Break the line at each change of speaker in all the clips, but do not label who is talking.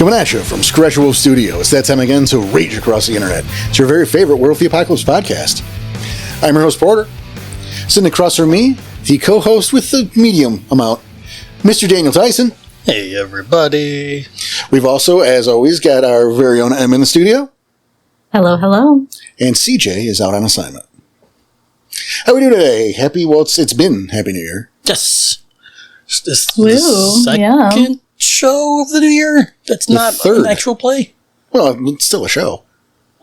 Coming at you from Scratch Wolf Studio. It's that time again to rage across the internet. It's your very favorite World of the Apocalypse podcast. I'm your host, Porter. Sitting across from me, the co-host with the medium amount, Mr. Daniel Tyson.
Hey, everybody.
We've also, as always, got our very own M in the studio.
Hello, hello.
And CJ is out on assignment. How we doing today? It's been Happy New Year.
Yes. This
Woo,
the second show of the new year? That's
The
not
third.
an actual play?
Well, it's still a show.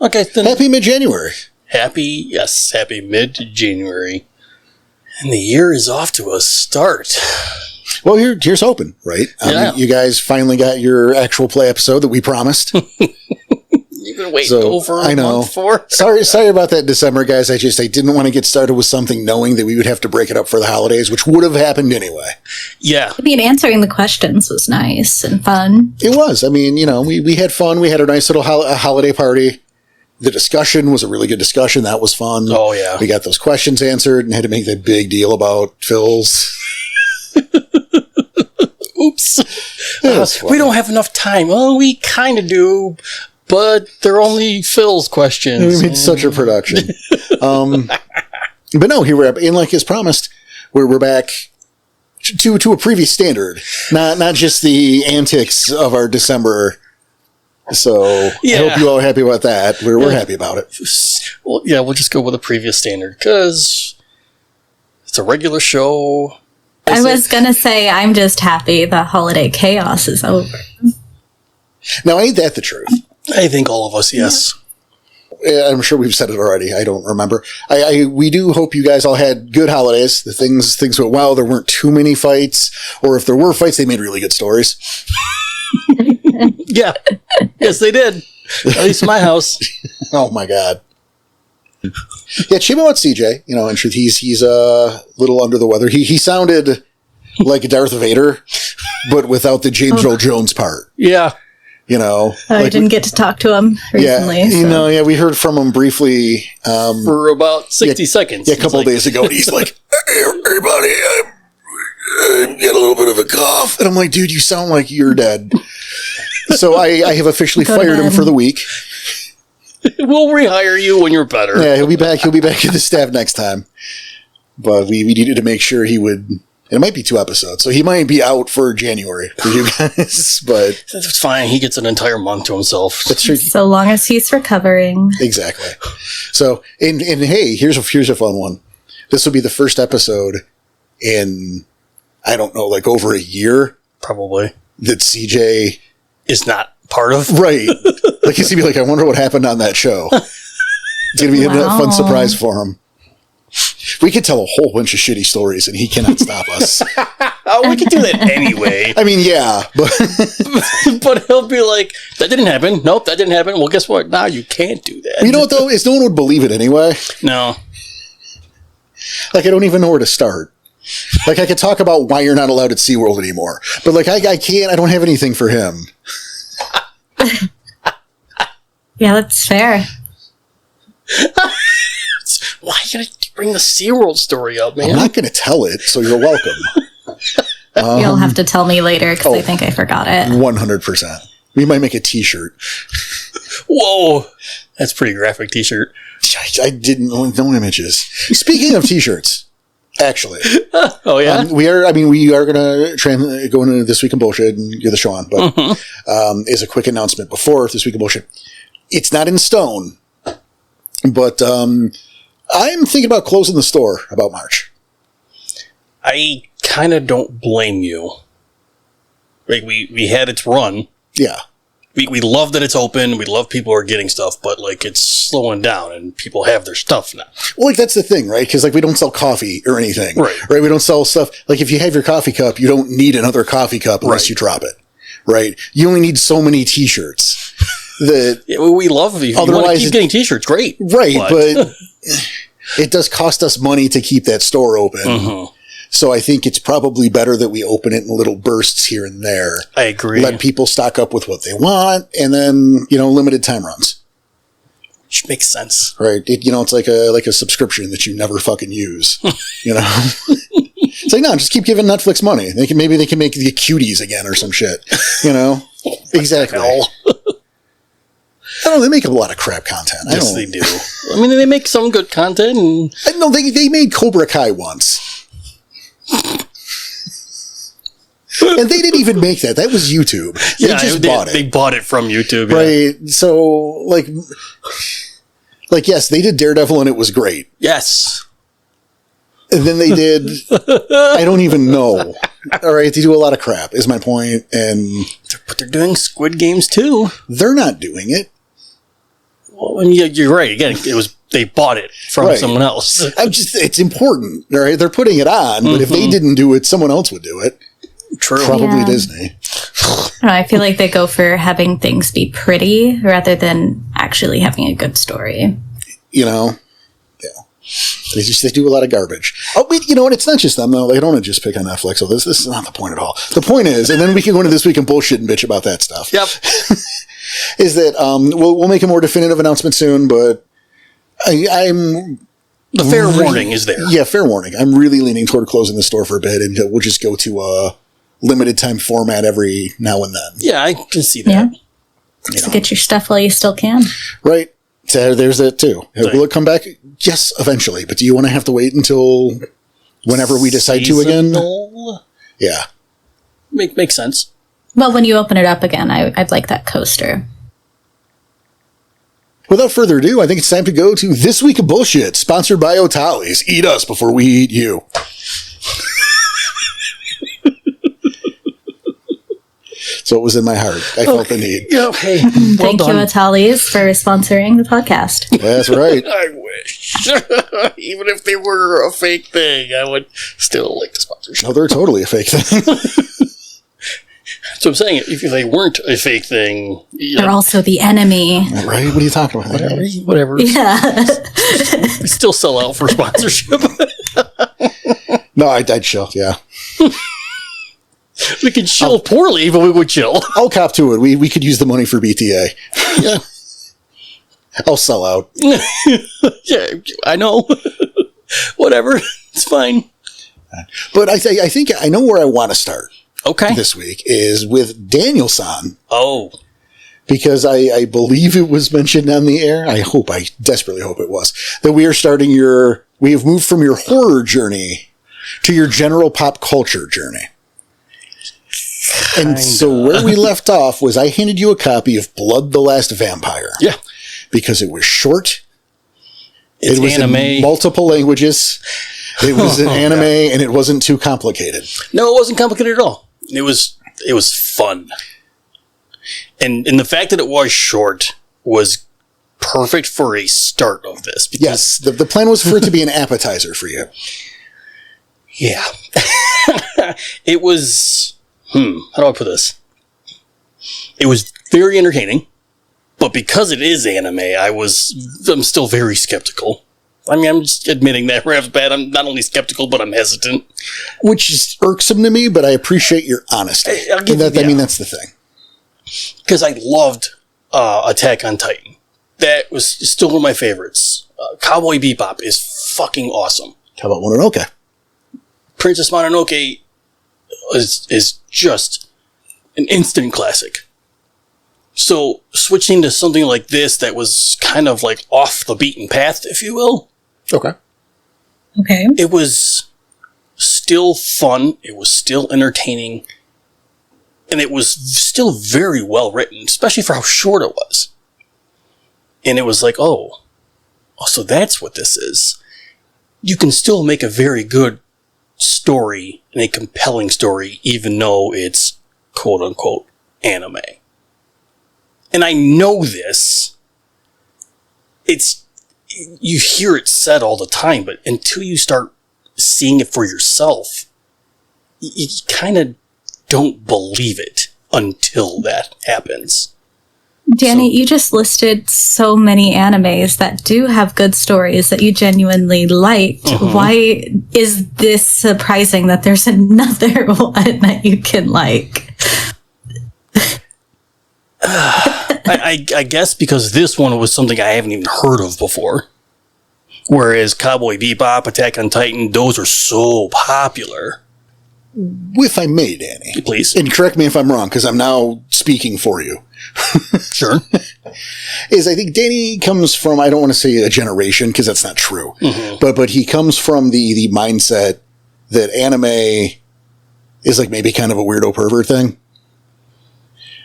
Okay, then.
Happy mid-January.
Happy mid-January. And the year is off to a start.
Well, here's hoping, right?
Yeah.
You guys finally got your actual play episode that we promised.
You've been waiting over a month for.
Sorry about that, December, guys. I didn't want to get started with something knowing that we would have to break it up for the holidays, which would have happened anyway.
Yeah.
I mean, answering the questions was nice and fun.
It was. I mean, we had fun. We had a nice little holiday party. The discussion was a really good discussion. That was fun.
Oh, yeah.
We got those questions answered and had to make that big deal about Phil's.
Oops. We don't have enough time. Well, we kind of do, but they're only Phil's questions.
We made such a production. But no, here we're up. And like as promised, we're back to a previous standard. Not just the antics of our December. So
Yeah.
I hope you all are happy about that. We're happy about it.
Well, yeah, we'll just go with a previous standard because it's a regular show.
I was going to say, I'm just happy the holiday chaos is over.
Now, ain't that the truth?
I think all of us, yes.
I'm sure we've said it already. I don't remember. We do hope you guys all had good holidays. The things went well. There weren't too many fights, or if there were fights, they made really good stories.
Yeah. Yes, they did. At least my house.
Oh my God. Yeah, check out CJ. In truth, he's a little under the weather. He sounded like Darth Vader, but without the James Earl Jones part.
Yeah.
I didn't get to talk to him recently.
Yeah, we heard from him briefly.
For about 60 seconds.
Yeah, a couple of days ago. And he's like, "Hey, everybody, I'm getting a little bit of a cough." And I'm like, dude, you sound like you're dead. So I have officially fired him for the week.
We'll rehire you when you're better.
Yeah, he'll be back in the staff next time. But we needed to make sure he would. It might be 2 episodes, so he might be out for January for you guys. But
that's fine. He gets an entire month to himself.
That's true.
So long as he's recovering.
Exactly. So, and hey, here's a fun one. This will be the first episode in, I don't know, like over a year.
Probably.
That CJ
is not part of.
Right. Like he's gonna be like, I wonder what happened on that show. It's gonna be a fun surprise for him. We could tell a whole bunch of shitty stories and he cannot stop us.
Oh, we could do that anyway.
I mean, yeah, but
but he'll be like, that didn't happen. Nope, that didn't happen. Well, guess what? Now you can't do that.
You know what though? Is no one would believe it anyway.
No.
Like I don't even know where to start. Like I could talk about why you're not allowed at SeaWorld anymore. But like I can't, I don't have anything for him.
Yeah, that's fair.
Why are you going to bring the SeaWorld story up, man?
I'm not going to tell it, so you're welcome.
You'll have to tell me later because I think I forgot it.
100%. We might make a t-shirt.
Whoa. That's a pretty graphic t-shirt.
I didn't know no images. Speaking of t-shirts, actually.
Oh, yeah?
We are going to go into This Week in Bullshit and give the show on, but as a quick announcement before This Week in Bullshit, it's not in stone, but I'm thinking about closing the store about March.
I kind of don't blame you. Like, we had its run.
Yeah.
We love that it's open. We love people are getting stuff, but, like, it's slowing down, and people have their stuff now.
Well, like, that's the thing, right? Because, like, we don't sell coffee or anything. Right? We don't sell stuff. Like, if you have your coffee cup, you don't need another coffee cup unless you drop it. Right? You only need so many t-shirts.
We love it. If you want to keep getting t-shirts, great.
Right, but it does cost us money to keep that store open. Mm-hmm. So I think it's probably better that we open it in little bursts here and there.
I agree.
Let people stock up with what they want, and then, limited time runs.
Which makes sense.
Right. It's like a subscription that you never fucking use. It's like, no, just keep giving Netflix money. Maybe they can make the cuties again or some shit. Exactly. I don't know, they make a lot of crap content.
Yes, they do. I mean, they make some good content. And
no, they made Cobra Kai once. And they didn't even make that. That was YouTube. They just bought it.
They bought it from YouTube.
Right. Yeah. So, like, yes, they did Daredevil and it was great.
Yes.
And then they did, I don't even know. All right. They do a lot of crap, is my point.
But they're doing Squid Games too.
They're not doing it.
Well, and you're right. Again, they bought it from someone else.
It's important. All right. They're putting it on, but if they didn't do it, someone else would do it.
True.
Probably Disney.
I feel like they go for having things be pretty rather than actually having a good story.
You know? Yeah. They do a lot of garbage. Oh, wait, you know what? It's not just them, though. They don't want to just pick on Netflix. So this is not the point at all. The point is, and then we can go into This Week in Bullshit and bitch about that stuff.
Yep.
Is that we'll make a more definitive announcement soon, but I'm...
The fair warning is there.
Yeah, fair warning. I'm really leaning toward closing the store for a bit, and we'll just go to a limited time format every now and then.
Yeah, I can see that.
Yeah. So get your stuff while you still can.
Right. So there's that too. Will it come back? Yes, eventually. But do you want to have to wait until whenever we decide to again? Yeah.
Makes sense.
Well, when you open it up again, I'd like that coaster.
Without further ado, I think it's time to go to This Week of Bullshit, sponsored by O'Talley's. Eat us before we eat you. So it was in my heart. I felt the need.
Okay.
Thank you, O'Talley's, for sponsoring the podcast.
That's right.
I wish. Even if they were a fake thing, I would still like the sponsorship.
No, they're totally a fake thing.
So I'm saying, if they weren't a fake thing...
They're also the enemy.
Right? What are you talking about?
Whatever.
Yeah.
We still sell out for sponsorship.
No, I'd chill, yeah.
We could chill poorly, but we would chill.
I'll cop to it. We could use the money for BTA.
Yeah.
I'll sell out.
Yeah, I know. Whatever. It's fine.
But I think I know where I want to start.
Okay.
This week is with Daniel-san.
Oh.
Because I believe it was mentioned on the air. I desperately hope it was. That we have moved from your horror journey to your general pop culture journey. And so where we left off was I handed you a copy of Blood the Last Vampire.
Yeah.
Because it was short.
It was anime.
In multiple languages. It was an anime and it wasn't too complicated.
No, it wasn't complicated at all. It was fun. And the fact that it was short was perfect for a start of this.
Yes. The plan was for it to be an appetizer for you.
Yeah. It was... how do I put this? It was very entertaining, but because it is anime, I'm still very skeptical. I mean, I'm just admitting that right off the bat. I'm not only skeptical, but I'm hesitant.
Which is irksome to me, but I appreciate your honesty. I mean, that's the thing.
Because I loved Attack on Titan. That was still one of my favorites. Cowboy Bebop is fucking awesome.
How about Mononoke?
Princess Mononoke is just an instant classic. So switching to something like this that was kind of like off the beaten path, if you will.
Okay.
It was still fun. It was still entertaining. And it was still very well written, especially for how short it was. And it was like, oh, so that's what this is. You can still make a very good story and a compelling story, even though it's quote unquote anime. And I know this. You hear it said all the time, but until you start seeing it for yourself, you kind of don't believe it until that happens.
Danny, you just listed so many animes that do have good stories that you genuinely liked. Mm-hmm. Why is this surprising that there's another one that you can like?
I guess because this one was something I haven't even heard of before. Whereas Cowboy Bebop, Attack on Titan, those are so popular.
if I may, Danny.
Please.
And correct me if I'm wrong, because I'm now speaking for you.
Sure.
Is I think Danny comes from, I don't want to say a generation, because that's not true.
Mm-hmm.
But he comes from the mindset that anime is like maybe kind of a weirdo pervert thing.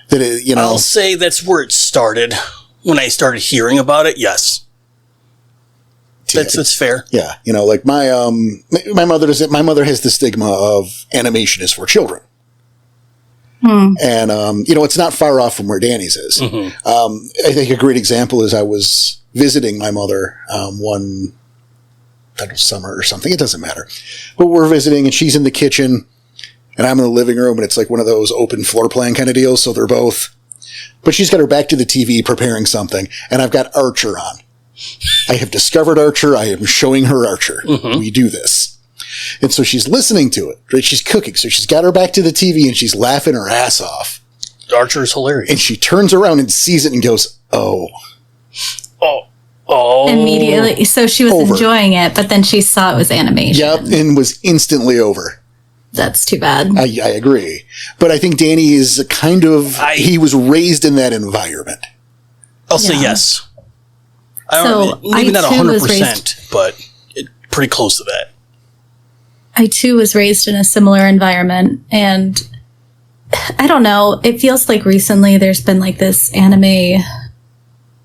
That it, you know,
I'll say that's where it started. When I started hearing about it, yes. That's fair.
Yeah, you know, like my mother has the stigma of animation is for children, and you know, it's not far off from where Danny's is. Mm-hmm. I think a great example is I was visiting my mother one summer or something. It doesn't matter, but we're visiting, and she's in the kitchen, and I'm in the living room, and it's like one of those open floor plan kind of deals. So they're both, but she's got her back to the TV preparing something, and I've got Archer on. I have discovered Archer. I am showing her Archer. Mm-hmm. We do this. And so she's listening to it, right? She's cooking. So she's got her back to the TV and she's laughing her ass off.
Archer's hilarious.
And she turns around and sees it and goes, oh.
Immediately. So she was enjoying it, but then she saw it was animation.
Yep. And was instantly over.
That's too bad.
I agree. But I think Danny is kind of, he was raised in that environment.
I'll say yes. Maybe not 100%, but pretty close to that.
I too was raised in a similar environment, and I don't know, it feels like recently there's been like this anime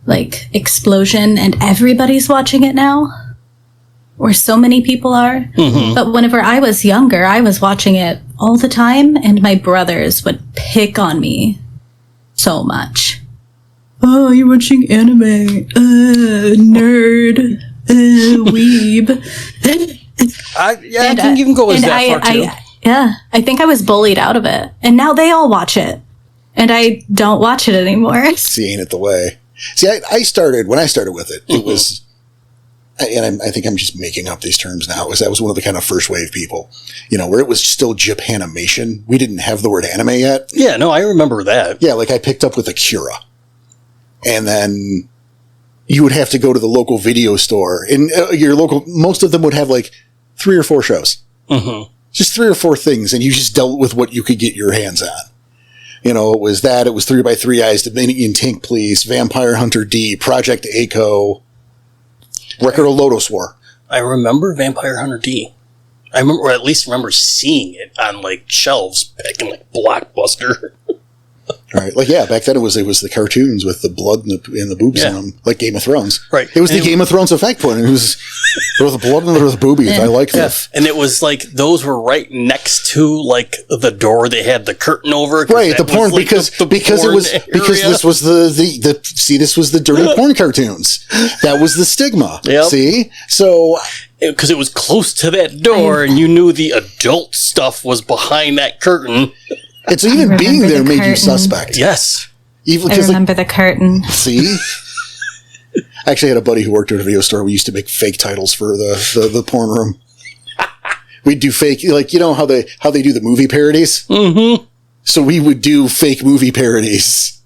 like explosion and everybody's watching it now, or so many people are. Mm-hmm. But whenever I was younger, I was watching it all the time, and my brothers would pick on me so much. Oh, you're watching anime. Nerd. Weeb.
I think you can go as that far, too.
I think I was bullied out of it. And now they all watch it. And I don't watch it anymore.
See, ain't it the way? See, when I started with it, it was, and I think I'm just making up these terms now, that was one of the kind of first wave people, you know, where it was still Japanimation. We didn't have the word anime yet.
Yeah, no, I remember that.
Yeah, like I picked up with Akira. And then you would have to go to the local video store. And most of them would have like 3 or 4 shows. Mm-hmm. Just 3 or 4 things. And you just dealt with what you could get your hands on. You know, it was 3x3 Eyes, Dominion Tank Police, Vampire Hunter D, Project A-ko, Record of Lodoss War.
I remember Vampire Hunter D. I remember, or at least remember seeing it on like shelves back in like Blockbuster.
Right, like back then it was the cartoons with the blood and the boobs in them, like Game of Thrones.
Right,
it was the Game of Thrones effect point. It was there was the blood and there was the boobies. I like this,
and it was like those were right next to like the door. They had the curtain over.
Right, the porn like because it was area. Because this was this was the dirty porn cartoons. That was the stigma. Yep. See, so
because it was close to that door, and you knew the adult stuff was behind that curtain.
And so even being there made you suspect.
Yes.
Even I remember the curtain.
See? I actually had a buddy who worked at a video store. We used to make fake titles for the porn room. We'd do fake, like, you know how they do the movie parodies? Mm-hmm. So we would do fake movie parodies.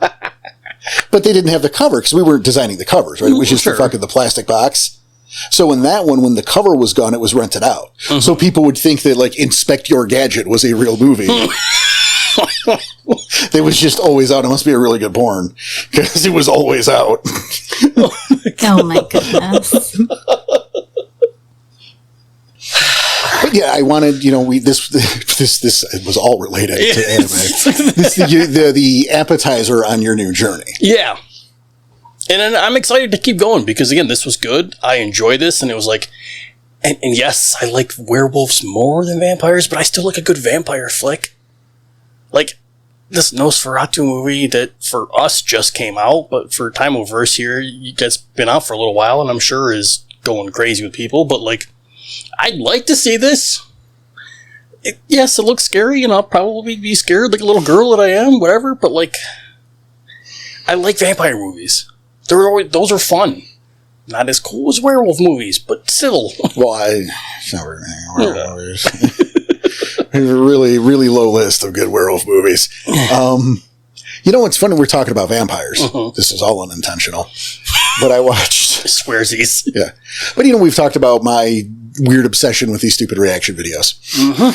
But they didn't have the cover because we weren't designing the covers, right? It was just the plastic box. So in that one, when the cover was gone, it was rented out. Mm-hmm. So people would think that like Inspect Your Gadget was a real movie. It was just always out. It must be a really good porn because it was always out.
Oh my goodness.
But yeah, I wanted, you know, this was all related to anime. The appetizer on your new journey.
Yeah. And I'm excited to keep going because, again, this was good. I enjoy this, and it was like... And yes, I like werewolves more than vampires, but I still like a good vampire flick. Like, this Nosferatu movie that, for us, just came out, but for Timeoverse here, that's been out for a little while, and I'm sure is going crazy with people, but, like, I'd like to see this. Yes, it looks scary, and I'll probably be scared like a little girl that I am, whatever, but, like, I like vampire movies. Those are fun. Not as cool as werewolf movies, but still.
Well, it's not werewolf movies. There's a really, really low list of good werewolf movies. You know what's funny? We're talking about vampires. Mm-hmm. This is all unintentional. But I watched...
Swearsies.
Yeah. But, you know, we've talked about my weird obsession with these stupid reaction videos. Mm-hmm.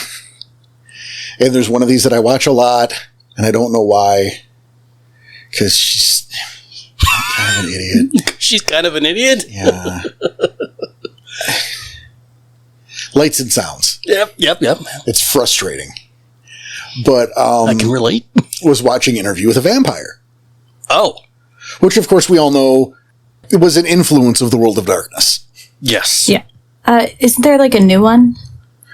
And there's one of these that I watch a lot, and I don't know why. Because she's kind of an idiot.
She's kind of an idiot?
Yeah. Lights and sounds.
Yep.
It's frustrating. But
I can relate.
Was watching Interview with a Vampire.
Oh.
Which, of course, we all know it was an influence of the World of Darkness.
Yes.
Yeah. Isn't there like a new one?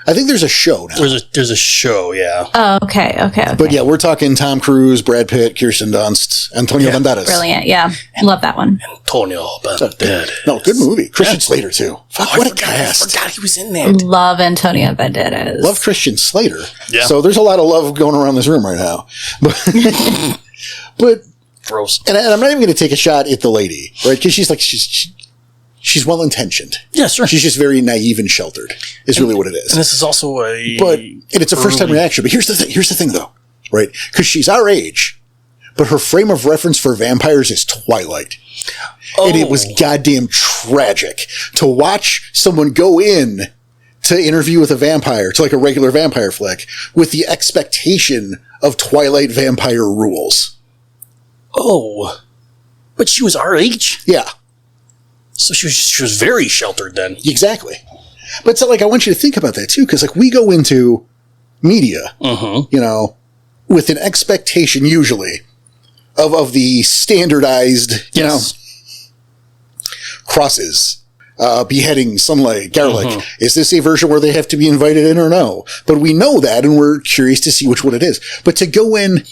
I think there's a show now.
There's a show, yeah.
Oh, okay.
But yeah, we're talking Tom Cruise, Brad Pitt, Kirsten Dunst, Antonio Banderas.
Brilliant, yeah. Love that one.
Antonio Banderas.
No, good movie. Christian Slater, too. Fuck, what a cast.
I forgot he was in that.
Love Antonio Banderas.
Love Christian Slater.
Yeah.
So there's a lot of love going around this room right now. But
gross.
And I'm not even going to take a shot at the lady, right? Because she's well-intentioned.
Yeah, sure.
She's just very naive and sheltered, is really what it is.
And this is also
and it's a first-time reaction. But here's the thing, though, right? Because she's our age, but her frame of reference for vampires is Twilight. Oh. And it was goddamn tragic to watch someone go in to Interview with a Vampire, to like a regular vampire flick, with the expectation of Twilight vampire rules.
Oh. But she was our age?
Yeah.
So she was very sheltered then.
Exactly. But so, like, I want you to think about that, too, because, like, we go into media, you know, with an expectation, usually, of the standardized, you know, crosses, beheading, sunlight, garlic. Is this a version where they have to be invited in or no? But we know that, and we're curious to see which one it is. But to go in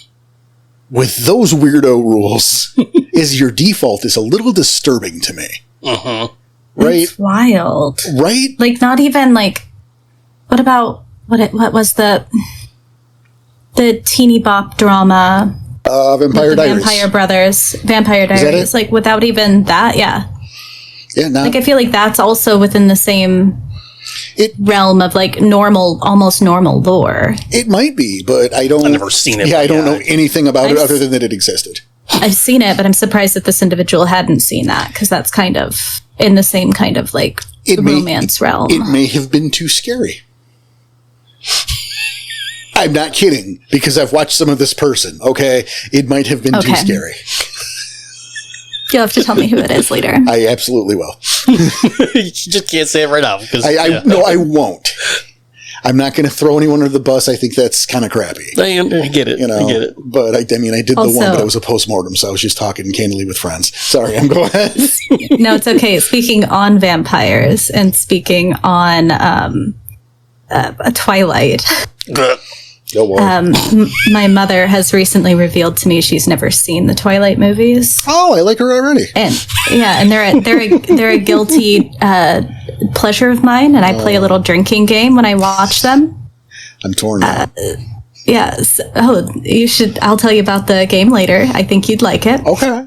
with those weirdo rules is your default is a little disturbing to me. Right?
It's wild.
Right?
Like, not even, like, what about, what was the teeny bop drama?
Vampire Diaries.
Vampire Diaries. Like, without even that, yeah.
Yeah, no.
Like, I feel like that's also within the same realm of, like, almost normal lore.
It might be, but I've
never seen it.
Yeah, I don't know anything about it other than that it existed.
I've seen it, but I'm surprised that this individual hadn't seen that, because that's kind of in the same kind of, like, romance realm.
It may have been too scary. I'm not kidding, because I've watched some of this person, okay? It might have been too scary.
You'll have to tell me who it is later.
I absolutely will.
You just can't say it right now.
No, I won't. I'm not going to throw anyone under the bus. I think that's kind of crappy.
I get it.
You know,
I get it.
But I did also, the one, but it was a postmortem, so I was just talking candidly with friends. Sorry, I'm going ahead.
No, it's okay. Speaking on vampires and speaking on a Twilight. My mother has recently revealed to me she's never seen the Twilight movies.
Oh, I like her already.
And they're a guilty pleasure of mine, and I play a little drinking game when I watch them.
I'm torn now.
Yes. Oh, you should. I'll tell you about the game later. I think you'd like it.
Okay.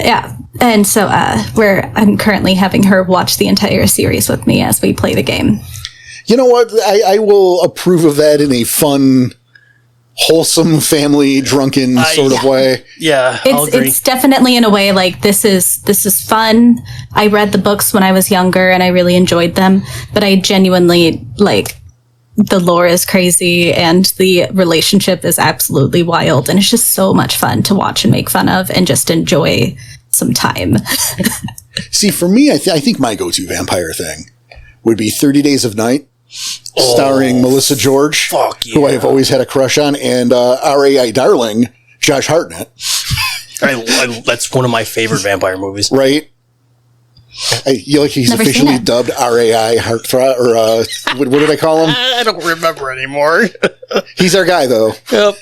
Yeah. And so I'm currently having her watch the entire series with me as we play the game.
You know what? I will approve of that in a fun, wholesome, family, drunken sort of way.
Yeah, I'll agree.
It's definitely in a way like this is fun. I read the books when I was younger and I really enjoyed them, but I genuinely the lore is crazy and the relationship is absolutely wild, and it's just so much fun to watch and make fun of and just enjoy some time.
See, for me, I think my go-to vampire thing would be 30 Days of Night. Starring Melissa George, who I have always had a crush on, and R.A.I. darling, Josh Hartnett.
That's one of my favorite vampire movies.
Right? He's
Never
officially dubbed R.A.I. heart-throb, or what did I call him?
I don't remember anymore.
He's our guy, though.
Yep.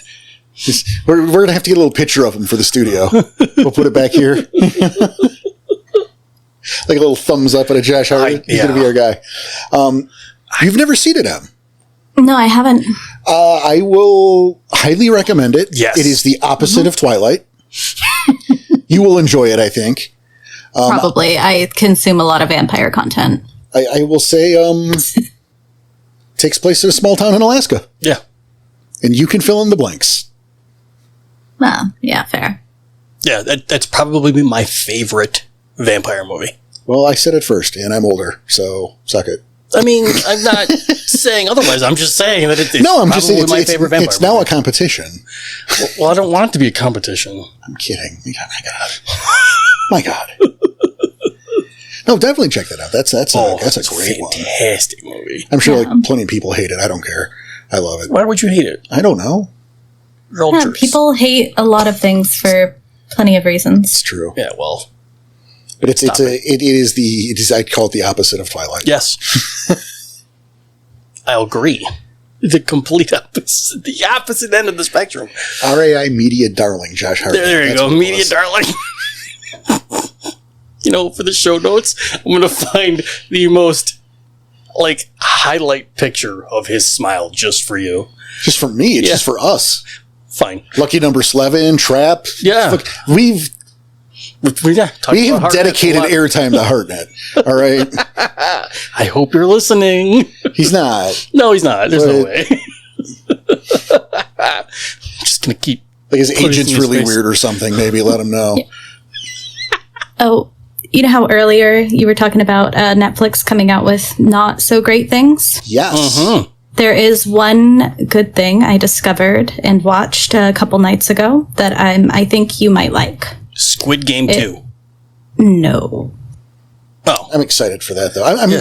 We're going to have to get a little picture of him for the studio. We'll put it back here. Like a little thumbs up at a Josh Hartnett. He's going to be our guy. You've never seen it, Em?
No, I haven't.
I will highly recommend it.
Yes.
It is the opposite of Twilight. You will enjoy it, I think.
Probably. I consume a lot of vampire content.
I will say takes place in a small town in Alaska.
Yeah.
And you can fill in the blanks.
Well, yeah, fair.
Yeah, that's probably my favorite vampire movie.
Well, I said it first, and I'm older, so suck it.
I mean, I'm not saying otherwise. I'm just saying that it's
I'm just saying
my favorite vampire.
It's now a competition.
Well, I don't want it to be a competition.
I'm kidding. My God. No, definitely check that out. That's a great one.
Fantastic movie.
I'm sure plenty of people hate it. I don't care. I love it.
Why would you hate it?
I don't know.
People hate a lot of things for plenty of reasons.
It's true.
Yeah, well.
But it is I call it the opposite of Twilight.
Yes. I'll agree. The complete opposite. The opposite end of the spectrum.
RAI Media Darling, Josh Hartnett.
There you go. Media Darling. For the show notes, I'm going to find the most, highlight picture of his smile just for you.
Just for me. It's just for us.
Fine.
Lucky number 11, Trap.
Yeah.
We have dedicated airtime to Hartnett. All right.
I hope you're listening.
He's not.
No, he's not. There's no way. I'm just going to keep.
His agent's really weird or something. Maybe let him know.
Oh, you know how earlier you were talking about Netflix coming out with not so great things?
Yes.
Mm-hmm.
There is one good thing I discovered and watched a couple nights ago that I think you might like.
Squid Game 2.
No.
Oh. I'm excited for that, though.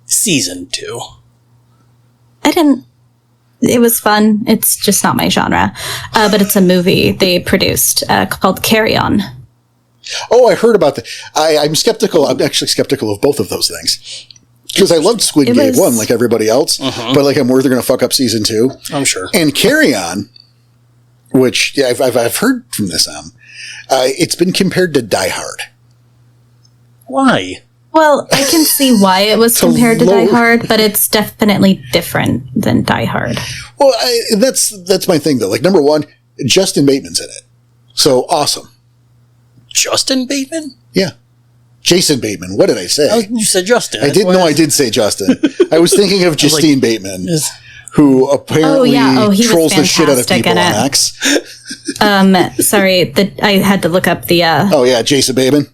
Season 2.
It was fun. It's just not my genre. But it's a movie they produced called Caern.
Oh, I heard about that. I'm skeptical. I'm actually skeptical of both of those things. Because I loved Squid Game 1 like everybody else. But I'm worried they're going to fuck up season 2.
I'm sure.
And Caern, which I've heard from this, it's been compared to Die Hard.
Why?
Well, I can see why it was compared to Die Hard, but it's definitely different than Die Hard.
Well, that's my thing, though. Number one, Justin Bateman's in it. So, awesome.
Justin Bateman?
Yeah. Jason Bateman. What did I say?
Oh, you said Justin.
I did say Justin. I was thinking of Justine Bateman, who apparently trolls the shit out of people on X.
Sorry, I had to look up the...
oh, yeah, Jason Bateman.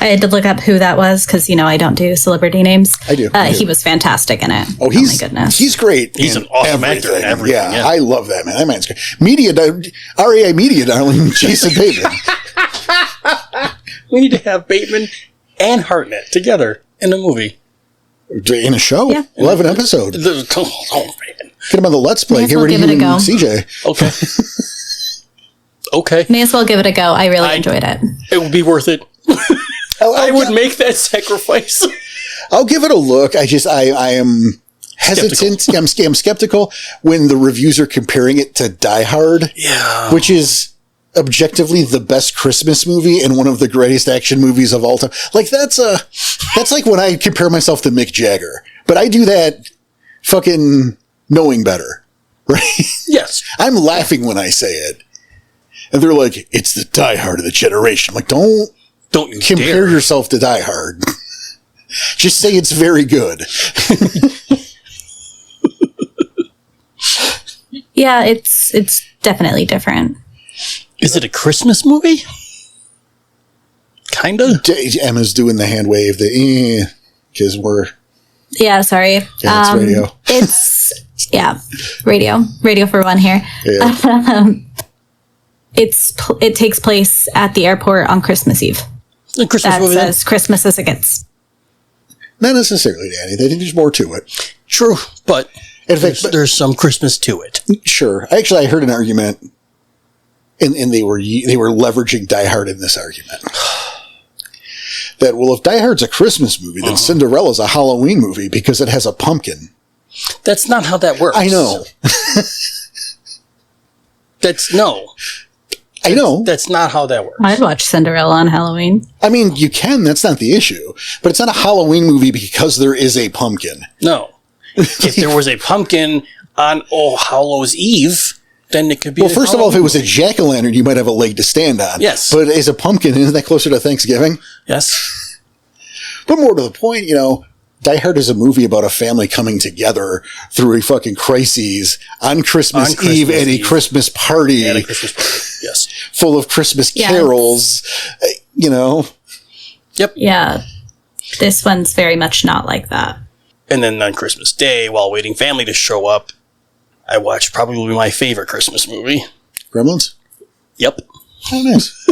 I had to look up who that was because, I don't do celebrity names.
I do.
He was fantastic in it.
Oh, my goodness. He's great.
He's an awesome actor in everything.
Yeah, I love that, man. That man's great. RAI Media Darling, Jason Bateman.
We need to have Bateman and Hartnett together in a movie.
In a show?
Yeah.
11 episode.
Oh, man.
Get him on the Let's Play. Get ready to give it a go. CJ.
Okay. Okay.
May as well give it a go. I really enjoyed it.
It would be worth it. I would make that sacrifice.
I'll give it a look. I am hesitant. I'm skeptical when the reviews are comparing it to Die Hard.
Yeah.
Which is objectively the best Christmas movie and one of the greatest action movies of all time. That's like when I compare myself to Mick Jagger. But I do that fucking knowing better. Right?
Yes.
I'm laughing when I say it. And they're like, it's the Die Hard of the generation. I'm like, don't compare yourself to Die Hard. Just say it's very good.
Yeah, it's definitely different.
Is it a Christmas movie? Kinda.
Emma's doing the hand wave, because we're...
Yeah, sorry.
Yeah, it's radio.
It's, radio for one here.
Yeah.
It takes place at the airport on Christmas Eve.
A Christmas movie,
as Christmas as it gets.
Not necessarily, Danny. I think there's more to it.
True, but there's some Christmas to it.
Sure. Actually, I heard an argument, and they were leveraging Die Hard in this argument. That, if Die Hard's a Christmas movie, then Cinderella's a Halloween movie because it has a pumpkin.
That's not how that works.
I know. I know.
That's not how that works.
I'd watch Cinderella on Halloween.
I mean, you can. That's not the issue. But it's not a Halloween movie because there is a pumpkin.
No. If there was a pumpkin on All Hallows Eve, then it could be.
Well, first of all, if it was a jack-o'-lantern, you might have a leg to stand on.
Yes.
But as a pumpkin, isn't that closer to Thanksgiving?
Yes.
But more to the point, Die Hard is a movie about a family coming together through a fucking crisis on Christmas Eve at a Christmas party.
At a Christmas party, yes.
Full of Christmas carols,
Yep.
Yeah. This one's very much not like that.
And then on Christmas Day, while waiting family to show up, I watched probably my favorite Christmas movie.
Gremlins?
Yep.
Oh, nice.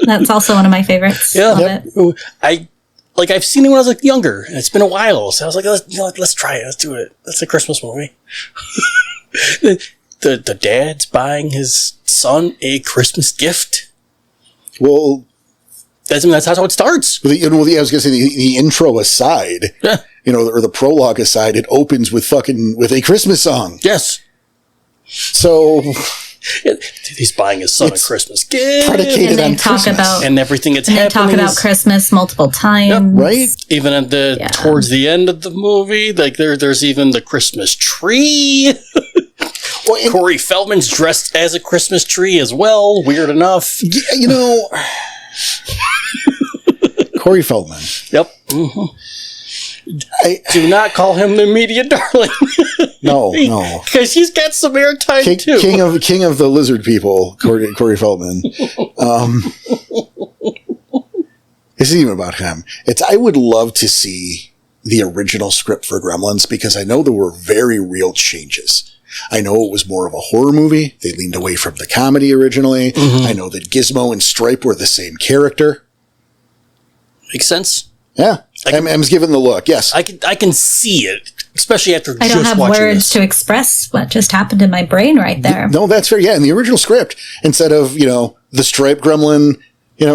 That's also one of my favorites.
Yeah.
Love it.
I've seen it when I was like younger, and it's been a while, so I was like, let's try it. Let's do it. That's a Christmas movie. the dad's buying his son a Christmas gift.
Well,
that's how it starts.
I was going to say the intro aside,
Yeah.
or the prologue aside, it opens with a Christmas song.
Yes.
So
He's buying his son a Christmas gift.
Predicated
And they
on
talk
Christmas.
about
And everything that's
and they
happening.
talk about Christmas multiple times.
Yep,
right?
Even at towards the end of the movie, like there's even the Christmas tree.
Well,
Corey Feldman's dressed as a Christmas tree as well. Weird enough.
Corey Feldman.
Yep. Mm-hmm. Do not call him the media darling.
No.
Because he's got some airtime too.
King of the lizard people, Corey Feldman. This isn't even about him. I would love to see the original script for Gremlins because I know there were very real changes. I know it was more of a horror movie. They leaned away from the comedy originally. Mm-hmm. I know that Gizmo and Stripe were the same character.
Makes sense.
Yeah. M's giving the look. Yes.
I can see it, especially after
I don't have words to express what just happened in my brain right there.
No, that's fair. Yeah. In the original script, instead of, the Stripe gremlin,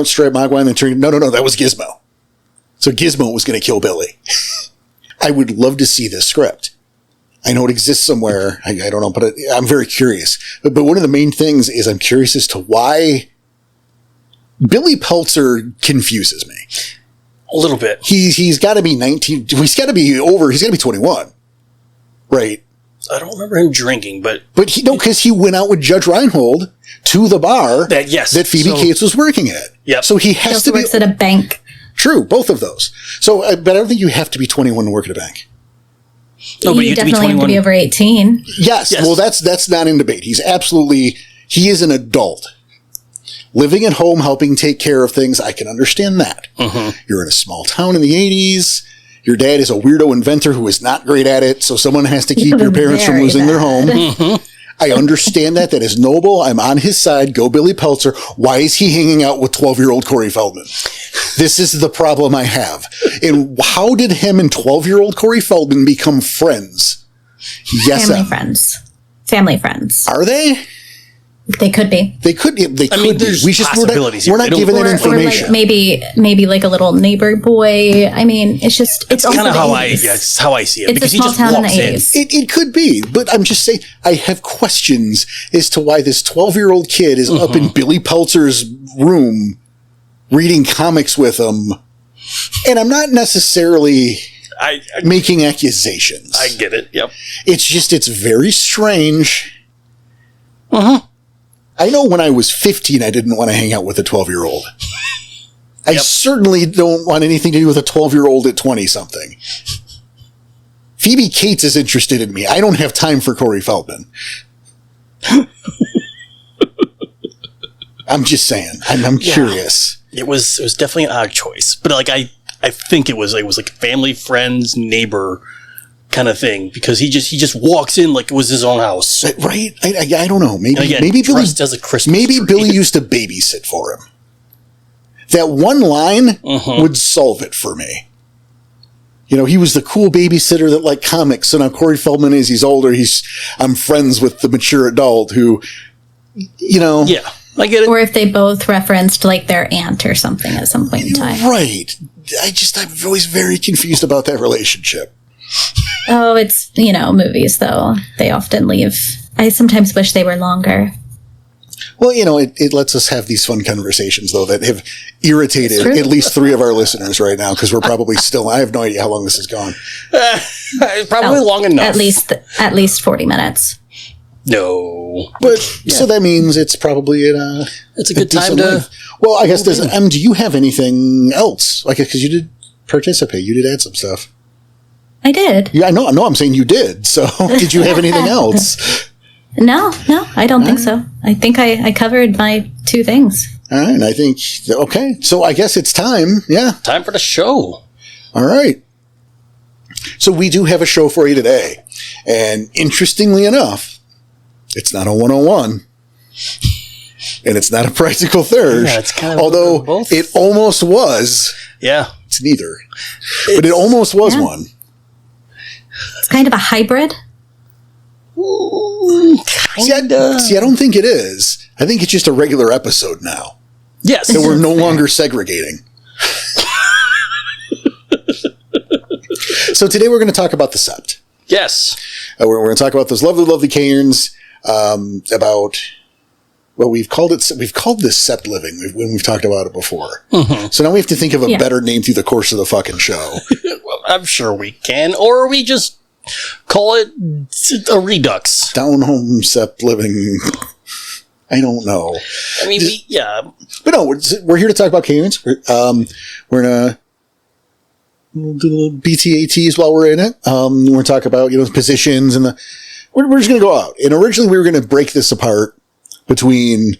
Stripe Mogwai, and then turn, no, that was Gizmo. So Gizmo was going to kill Billy. I would love to see this script. I know it exists somewhere. I don't know, but I'm very curious. But one of the main things is I'm curious as to why Billy Peltzer confuses me.
A little bit.
He's got to be 19. He's got to be over. He's got to be 21. Right.
I don't remember him drinking, but
because he went out with Judge Reinhold to the bar that Phoebe Cates was working at.
Yep.
So he has to be.
Works at a bank.
True. Both of those. So, but I don't think you have to be 21 to work at a bank.
No, but
you
you
definitely have to be over 18.
Yes. Well, that's not in debate. He is an adult. Living at home, helping take care of things, I can understand that. Mm-hmm. You're in a small town in the 80s. Your dad is a weirdo inventor who is not great at it, so someone has to keep your parents from losing their home. Mm-hmm. I understand that. That is noble. I'm on his side. Go Billy Peltzer. Why is he hanging out with 12-year-old Corey Feldman? This is the problem I have. And how did him and 12-year-old Corey Feldman become friends? Yes,
Family friends.
Are they?
They could be.
They could be.
There's possibilities.
We're not giving that information.
Or like maybe like a little neighbor boy. I mean, it's
kind of how I see it.
It's
because
a small town in the 80s.
It could be, but I'm just saying I have questions as to why this 12-year-old kid is up in Billy Peltzer's room reading comics with him, and I'm not necessarily making accusations.
I get it. Yep.
It's very strange. I know when I was 15, I didn't want to hang out with a 12-year-old. I certainly don't want anything to do with a 12-year-old at 20-something. Phoebe Cates is interested in me. I don't have time for Corey Feldman. I'm just saying. I'm curious.
It was definitely an odd choice, but like I think it was like family, friends, neighbor kind of thing, because he just walks in like it was his own house,
right? I don't know. Maybe Billy
does a Christmas.
Maybe
tree.
Billy used to babysit for him. That one line would solve it for me. He was the cool babysitter that liked comics. So now Corey Feldman he's older. I'm friends with the mature adult who,
Yeah, I get it.
Or if they both referenced like their aunt or something at some point in time.
Right. I'm always very confused about that relationship.
Oh, it's, movies, though. They often leave. I sometimes wish they were longer.
Well, it lets us have these fun conversations, though, that have irritated at least 3 of our listeners right now, because we're probably still, I have no idea how long this has gone.
Probably long enough.
At least 40 minutes.
No.
But, so that means it's probably
it's a good time to...
Life. Well, I guess, do you have anything else? Like, because you did participate. You did add some stuff.
I did.
Yeah, I know. I'm saying you did. So, did you have anything else?
No, I don't think so. I think I covered my 2 things.
All right, and I think, okay. So, I guess it's time. Yeah.
Time for the show.
All right. So we do have a show for you today. And interestingly enough, it's not a 101. And it's not a practical third.
Yeah, it's kind of
although
both.
it almost was.
Yeah.
It's neither. But it almost was one.
It's kind of a hybrid.
See, I don't think it is. I think it's just a regular episode now.
Yes.
That we're no longer segregating. So today we're going to talk about the sept.
Yes.
We're going to talk about those lovely, lovely cairns, about... Well, we've called this sept living when we've talked about it before. Mm-hmm. So now we have to think of a better name through the course of the fucking show.
Well, I'm sure we can. Or we just call it a redux.
Down home sept living. I don't know.
I mean,
But no, we're here to talk about cairns. We're going to do little BTATs while we're in it. We're going to talk about, positions and we're just going to go out. And originally we were going to break this apart between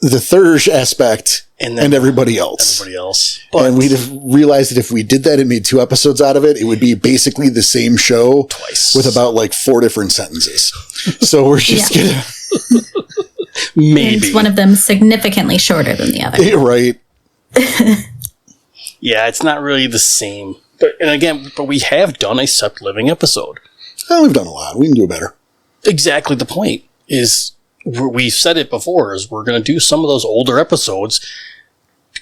the Thurge aspect and everybody else. But and we'd have realized that if we did that and made 2 episodes out of it, it would be basically the same show
twice
with about 4 different sentences. So we're just going to...
Maybe. And one of them significantly shorter than the other.
Right.
Yeah, it's not really the same. But we have done a sept living episode.
Oh, we've done a lot. We can do better.
Exactly the point is... We've said it before, is we're going to do some of those older episodes,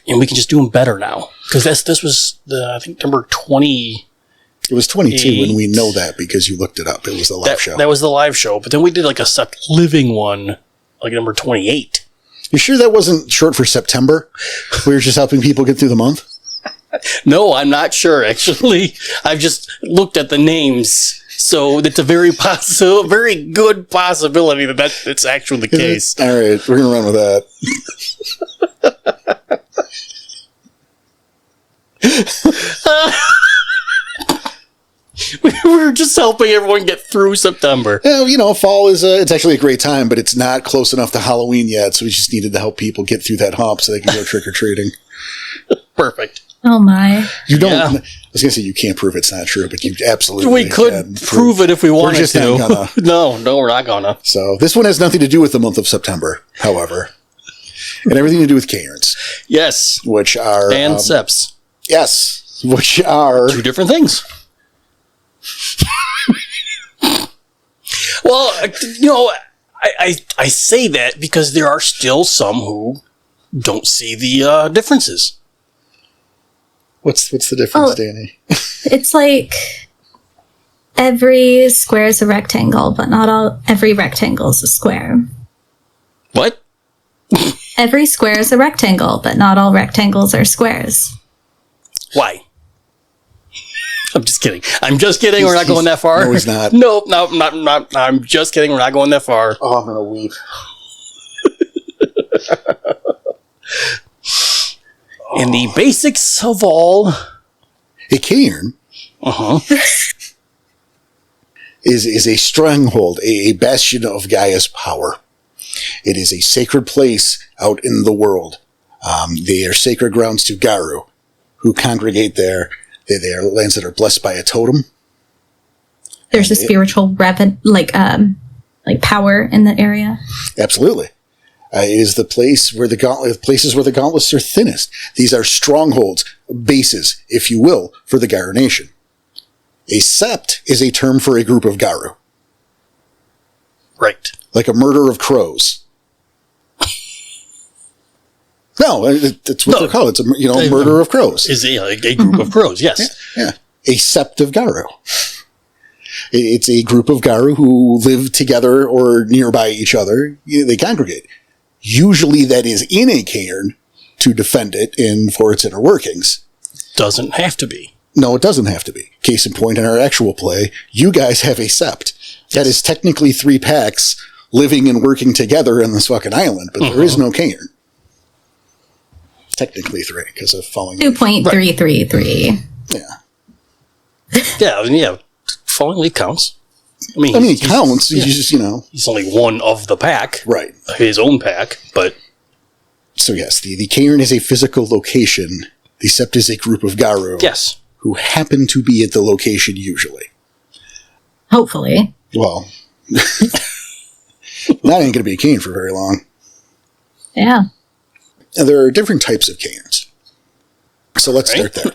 and we can just do them better now. Because this was I think number 20.
It was 22, and we know that because you looked it up. It was the live show.
That was the live show, but then we did a sept living one, number 28.
You sure that wasn't short for September? We were just helping people get through the month?
No, I'm not sure, actually. I've just looked at the names. So it's a very good possibility that it's actually the case.
All right, we're going to run with
that. We're just helping everyone get through September.
Yeah, fall is it's actually a great time, but it's not close enough to Halloween yet, so we just needed to help people get through that hump so they can go trick-or-treating.
Perfect.
Oh my.
You don't... Yeah. I was going to say you can't prove it's not true, but you absolutely
We could prove it if we wanted to.
Not gonna.
No, we're not gonna.
So this one has nothing to do with the month of September, however. And everything to do with cairns.
Yes.
Which are...
And septs.
Yes. Which are...
2 different things. Well, I say that because there are still some who don't see the differences.
What's the difference, Danny?
It's like every square is a rectangle, but not every rectangle is a square.
What?
Every square is a rectangle, but not all rectangles are squares.
Why? I'm just kidding. We're not going that far.
No, he's not.
No, not. I'm just kidding. We're not going that far.
Oh, I'm going to weep.
In the basics of all...
A cairn is a stronghold, a bastion of Gaia's power. It is a sacred place out in the world. They are sacred grounds to Garu, who congregate there. They are lands that are blessed by a totem.
There's a spiritual power in the area.
Absolutely. It is the place where places where the gauntlets are thinnest. These are strongholds, bases, if you will, for the Garu nation. A sept is a term for a group of Garu.
Right.
Like a murder of crows. No, that's what they're called. It's a murder of crows.
Is a group of crows, yes.
Yeah. A sept of Garu. It's a group of Garu who live together or nearby each other. They congregate. Usually that is in a cairn to defend it and for its inner workings.
Doesn't have to be.
No, it doesn't have to be. Case in point, in our actual play, you guys have a sept. That is technically 3 packs living and working together in this fucking island, but there is no cairn. Technically 3, because of falling.
2.333.
Yeah.
Yeah. Falling leaf counts. I mean,
it counts. Yeah.
He's only one of the pack.
Right.
His own pack, but...
So yes, the cairn is a physical location. The sept is a group of Garu.
Yes.
who happen to be at the location usually.
Hopefully.
Well, that ain't going to be a cairn for very long.
Yeah.
Now, there are different types of cairns. So let's start there.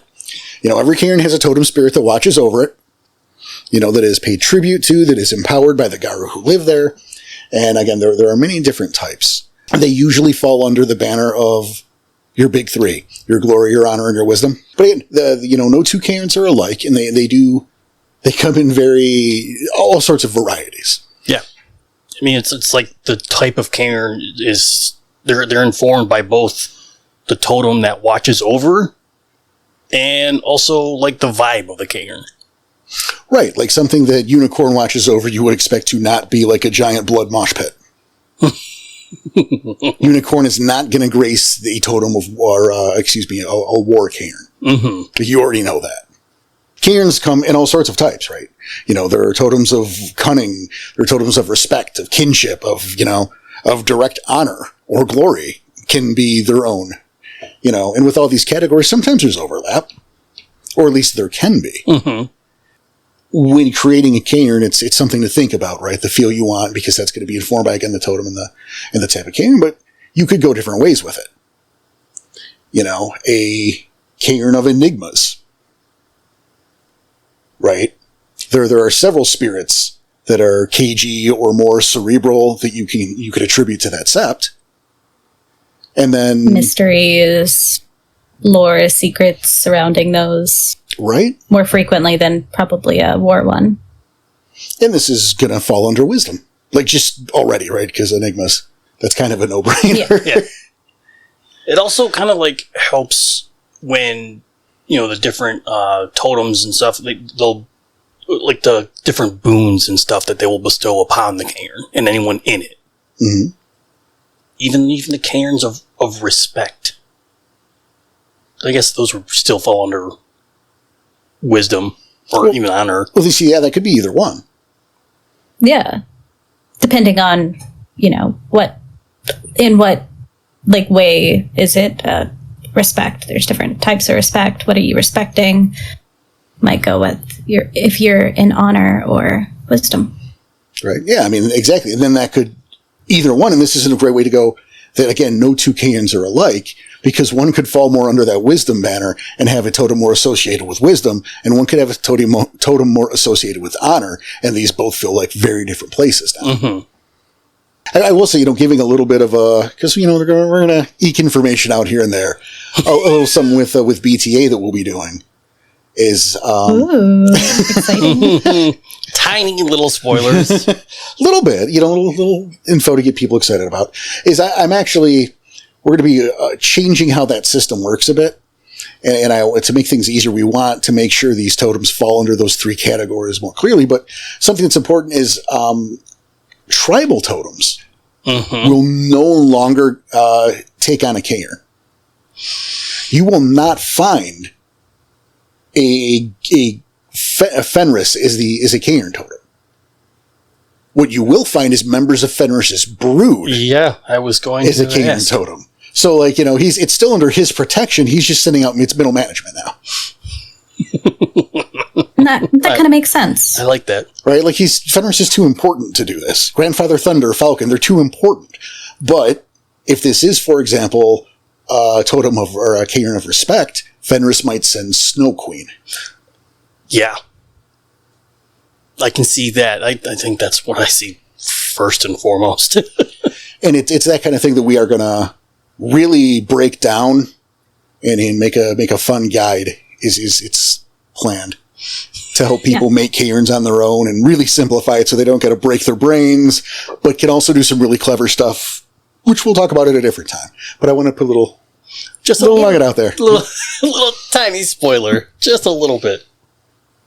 Every cairn has a totem spirit that watches over it, that is paid tribute to, that is empowered by the Garu who live there. And again, there are many different types. They usually fall under the banner of your big three: your glory, your honor, and your wisdom. But again, no two cairns are alike, and they come in all sorts of varieties.
Yeah. I mean, it's like the type of cairn is, they're informed by both the totem that watches over and also like the vibe of the cairn.
Right, like something that Unicorn watches over, you would expect to not be like a giant blood mosh pit. Unicorn is not going to grace the totem of, a war cairn. Mm-hmm. You already know that. Cairns come in all sorts of types, right? There are totems of cunning, there are totems of respect, of kinship, of direct honor or glory can be their own. And with all these categories, sometimes there's overlap, or at least there can be. Mm-hmm. When creating a cairn, it's something to think about, right? The feel you want, because that's going to be informed by, again, the totem and the type of cairn, but you could go different ways with it. A cairn of enigmas, right? There are several spirits that are cagey or more cerebral that you could attribute to that sept. And then
mysteries, lore, secrets surrounding those.
Right?
More frequently than probably a war one.
And this is going to fall under wisdom. Like, just already, right? Because enigmas, that's kind of a no-brainer.
Yeah. It also kind of like helps when, the different totems and stuff, they'll, like the different boons and stuff that they will bestow upon the cairn and anyone in it. Mm-hmm. Even the cairns of respect. I guess those would still fall under wisdom or even honor.
Well, you see, that could be either one.
Yeah. Depending on, what way is it respect? There's different types of respect. What are you respecting? Might go with if you're in honor or wisdom.
Right. Yeah, I mean, exactly. And then that could either one, and this isn't a great way to go, that again, no two cairns are alike, because one could fall more under that wisdom banner and have a totem more associated with wisdom, and one could have a totem more associated with honor, and these both feel like very different places now. Mm-hmm. I will say, giving a little bit of because, we're going to eke information out here and there. A little something with BTA that we'll be doing is...
Ooh, exciting.
Tiny little spoilers.
Little bit, little info to get people excited about. Is I'm actually... We're going to be changing how that system works a bit. And to make things easier, we want to make sure these totems fall under those three categories more clearly. But something that's important is tribal totems will no longer take on a cairn. You will not find a Fenris is a cairn totem. What you will find is members of Fenris's brood.
Yeah, I was going
is a cairn totem. So, it's still under his protection. He's just sending out its middle management now.
That kind of makes sense.
I like that.
Right? Like, Fenris is too important to do this. Grandfather Thunder, Falcon, they're too important. But if this is, for example, a totem or a cairn of respect, Fenris might send Snow Queen.
Yeah. I can see that. I think that's what I see first and foremost.
And it's that kind of thing that we are going to really break down and make a fun guide. It's planned to help people make cairns on their own and really simplify it so they don't got to break their brains, but can also do some really clever stuff, which we'll talk about at a different time. But I want to put a little nugget out there.
A little tiny spoiler. Just a little bit.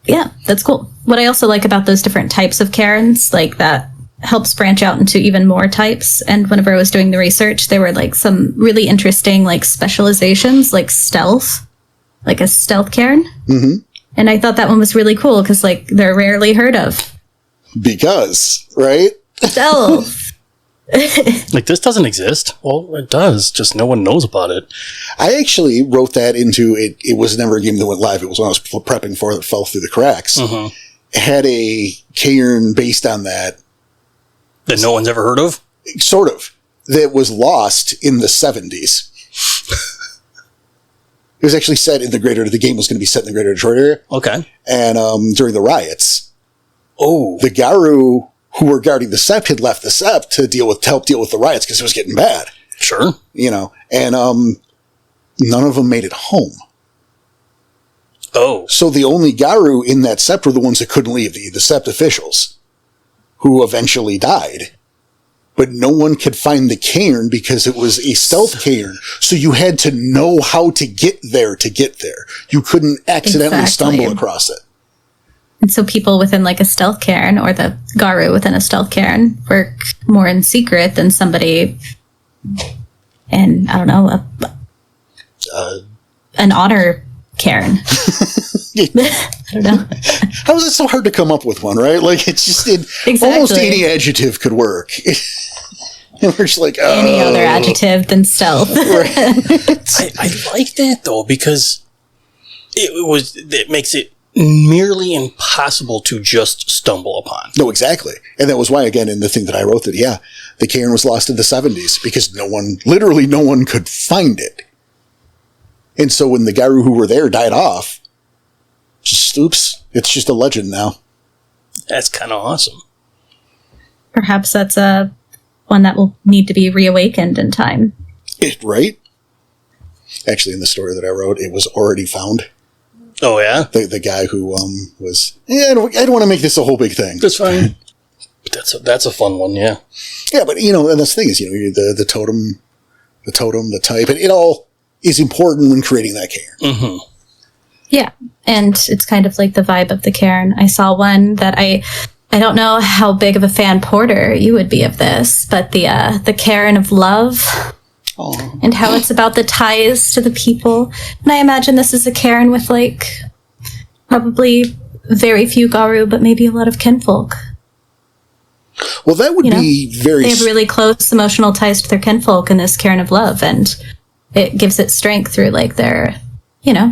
Yeah, that's cool. What I also like about those different types of cairns, like that helps branch out into even more types. And whenever I was doing the research, there were some really interesting specializations, like stealth, like a stealth cairn. Mm-hmm. And I thought that one was really cool because they're rarely heard of.
Because, right?
Stealth.
Like, this doesn't exist. Well, it does, just no one knows about it.
I actually wrote that into it. It was never a game that went live. It was when I was prepping for it that fell through the cracks.
Mm-hmm.
It had a cairn based on that.
That no one's ever heard of?
Sort of. That was lost in the 70s. It was actually set in the game was going to be set in the greater Detroit area.
Okay.
And during the riots,
the
Garu who were guarding the sept had left the sept to help deal with the riots because it was getting bad.
Sure.
And none of them made it home.
Oh.
So the only Garu in that sept were the ones that couldn't leave, the sept officials, who eventually died. But no one could find the cairn because it was a stealth cairn. So you had to know how to get there. You couldn't accidentally stumble across it.
And so people within like a stealth cairn or the Garu within a stealth cairn work more in secret than somebody in, I don't know, an honor cairn. I don't know.
How is it so hard to come up with one, right? Like, it's just almost any adjective could work. And we're just like,
any other adjective than stealth.
I like that though, because it makes it nearly impossible to just stumble upon.
No, exactly. And that was why, again, in the thing that I wrote, that, the cairn was lost in the 70s because literally no one could find it. And so when the Garu who were there died off, oops, it's just a legend now.
That's kind of awesome.
Perhaps that's one that will need to be reawakened in time.
Right? Actually, in the story that I wrote, it was already found.
Oh, yeah?
The guy who was... I don't want to make this a whole big thing.
That's fine. That's a fun one, yeah.
Yeah, but, and that's the thing is, the totem, the type, and it all is important when creating that cairn.
Mm-hmm.
Yeah, and it's kind of like the vibe of the cairn. I saw one that I don't know how big of a fan, Porter, you would be of this, but the cairn of love... Aww. And how it's about the ties to the people. And I imagine this is a cairn with, like, probably very few Garu, but maybe a lot of kinfolk.
Well, that would be very...
They have really close emotional ties to their kinfolk in this cairn of love, and it gives it strength through, like, their,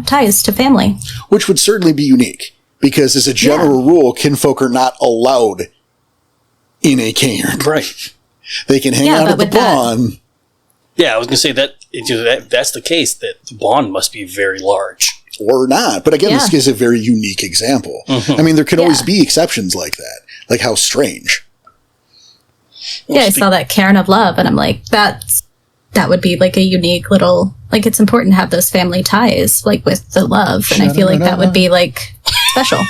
ties to family.
Which would certainly be unique, because as a general rule, kinfolk are not allowed in a cairn.
Right.
They can hang out at the barn.
Yeah, I was going to say that that's the case, that the bond must be very large.
Or not. But again, this is a very unique example. Mm-hmm. I mean, there can always be exceptions like that. Like how strange.
I saw that cairn of love, and I'm like, that would be like a unique little, like, it's important to have those family ties, like with the love. And I feel like that would be like special.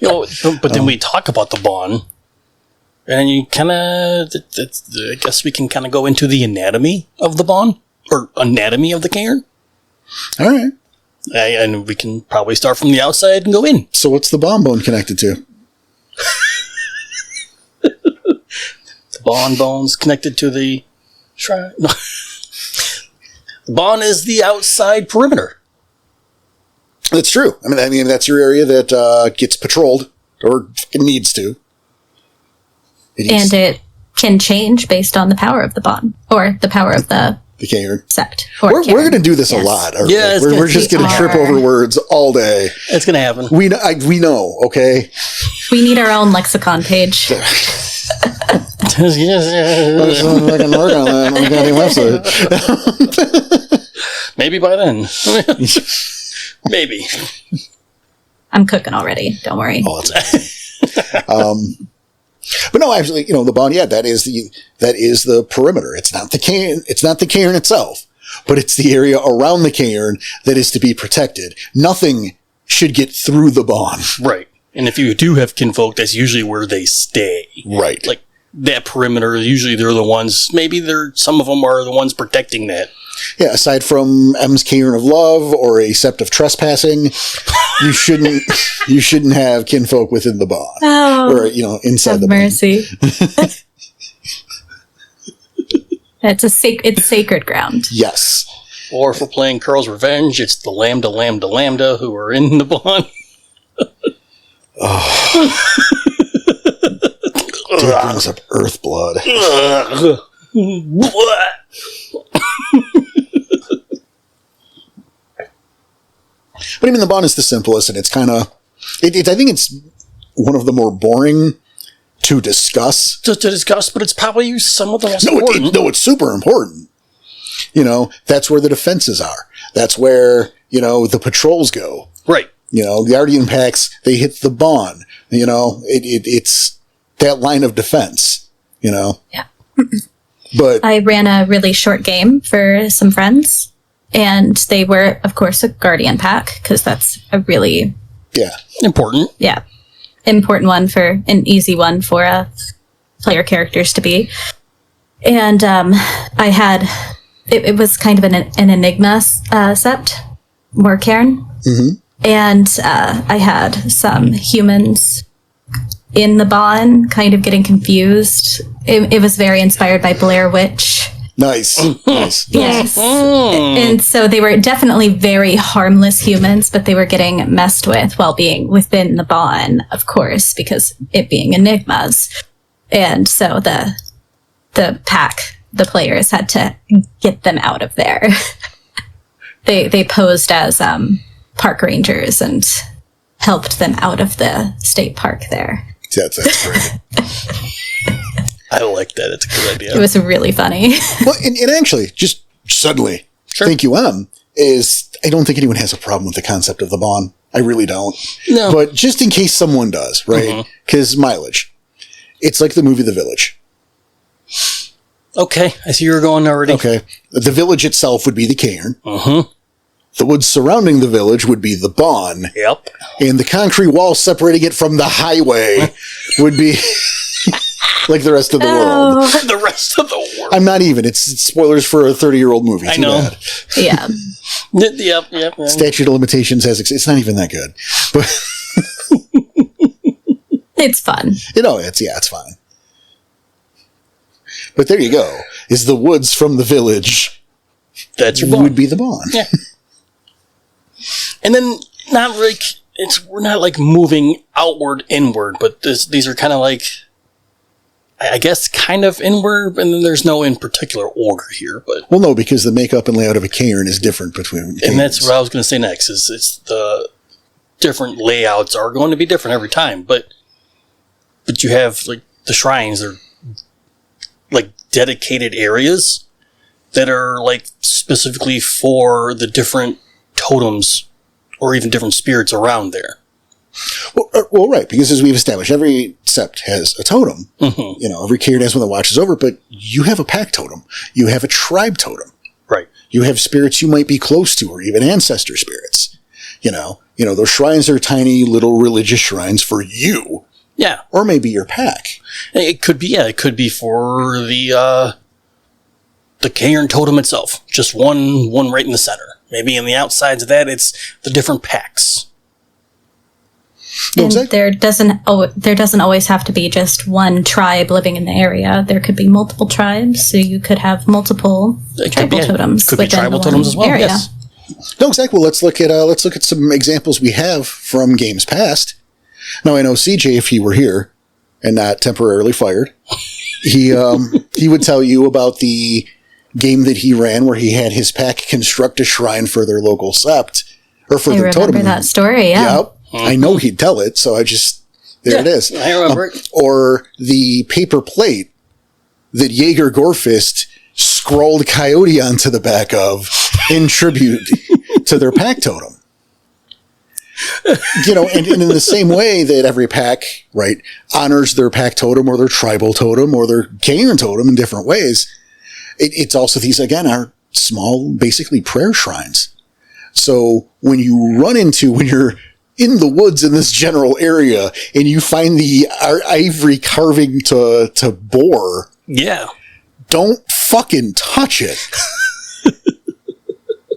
But then we talk about the bond. And you kind of, I guess we can kind of go into the anatomy of the bond, or anatomy of the cairn.
All right.
And we can probably start from the outside and go in.
So what's the bone connected to?
The bone's connected to the shrine. No. The bond is the outside perimeter.
That's true. I mean, that's your area that gets patrolled, or needs to.
And it can change based on the power of the bond, or the power of the
cairn.
Sept.
We're going to do this a lot.
Yeah,
we're just going to trip over words all day.
It's going to happen.
We know, okay?
We need our own lexicon page.
I can work on that on the website.
Maybe by then. Maybe.
I'm cooking already. Don't worry.
Oh, that's but no, actually, the bond, that is the perimeter. It's not the cairn. It's not the cairn itself, but it's the area around the cairn that is to be protected. Nothing should get through the bond.
Right. And if you do have kinfolk, that's usually where they stay.
Right.
Like that perimeter, usually they're the ones, maybe some of them are the ones protecting that.
Yeah, aside from M's cairn of love or a sept of trespassing, you shouldn't have kinfolk within the bond.
Oh,
or inside the
mercy. Bond. It's sacred ground.
Yes.
Or if we're playing Curl's Revenge, it's the lambda who are in the bond.
Dude brings up earth blood. But I mean, the bond is the simplest, and it's kind of... I think it's one of the more boring to discuss.
To discuss, but it's probably some of the most important.
It's super important. You know, that's where the defenses are. That's where, you know, the patrols go.
Right.
You know, the Guardian packs, they hit the bond. You know, it's that line of defense, you know?
Yeah.
But
I ran a really short game for some friends, and they were, of course, a Guardian pack, because that's a really...
Important.
Yeah. Important one for an easy one for player characters to be. And I had... It was kind of an enigma sept, more Caern.
Mm-hmm.
And I had some humans in the bond kind of getting confused. It was very inspired by Blair Witch.
Nice. Nice.
Yes. And so they were definitely very harmless humans, but they were getting messed with while being within the bond, of course, because it being enigmas. And so the pack, the players had to get them out of there. They posed as park rangers and helped them out of the state park there.
That's great.
I like that. It's a good idea.
It was really funny.
Well, and actually, just suddenly, thank you, is I don't think anyone has a problem with the concept of the bond. I really don't.
No.
But just in case someone does, right? Because mileage. It's like the movie The Village.
Okay. I see you're going already.
Okay. The village itself would be the cairn.
Uh-huh.
The woods surrounding the village would be the bond.
Yep.
And the concrete wall separating it from the highway would be... like the rest of the world.
The rest of the world.
I'm not even. It's spoilers for a 30-year-old movie.
I know.
Bad.
Yeah.
Yep.
Statute of Limitations has... It's not even that good. But
It's fun.
you know, it's fine. But there you go. Is the woods from the village
That's your bond.
would be the bond.
Yeah. And then not like we're not like moving outward inward, but these are kind of like, I guess, kind of inward, and then there's no in particular order here. But
Well, no, because the makeup and layout of a cairn is different between cairns.
and that's what I was going to say next. Is it's the different layouts are going to be different every time, but you have like the shrines are like dedicated areas that are like specifically for the different totems or even different spirits around there.
Well, right, because as we've established, every sept has a totem.
Mm-hmm.
You know, every cairn has one that watches over, but you have a pack totem. You have a tribe totem.
Right.
You have spirits you might be close to, or even ancestor spirits. You know, those shrines are tiny little religious shrines for you.
Yeah.
Or maybe your pack.
It could be, it could be for the Caern totem itself. Just one right in the center. Maybe in the outsides of that, it's the different packs.
No,
And
exactly.
there doesn't always have to be just one tribe living in the area. There could be multiple tribes, so you could have multiple tribal totems.
Could be
within
tribal
the
totems
one
as well.
area.
Yes.
No, exactly. Well, let's look at some examples we have from games past. Now, I know CJ, if he were here and not temporarily fired, he would tell you about the game that he ran where he had his pack construct a shrine for their local sept or for their totem.
I remember that story. Yeah.
Yep. I know he'd tell it, so it is.
I remember it.
Or the paper plate that Jaeger Gorfist scrolled Coyote onto the back of in tribute to their pack totem. You know, and in the same way that every pack, right, honors their pack totem or their tribal totem or their Caern totem in different ways, it's also, these, again, are small, basically prayer shrines. So when you're in the woods in this general area and you find the ivory carving to boar,
Yeah.
don't fucking touch it.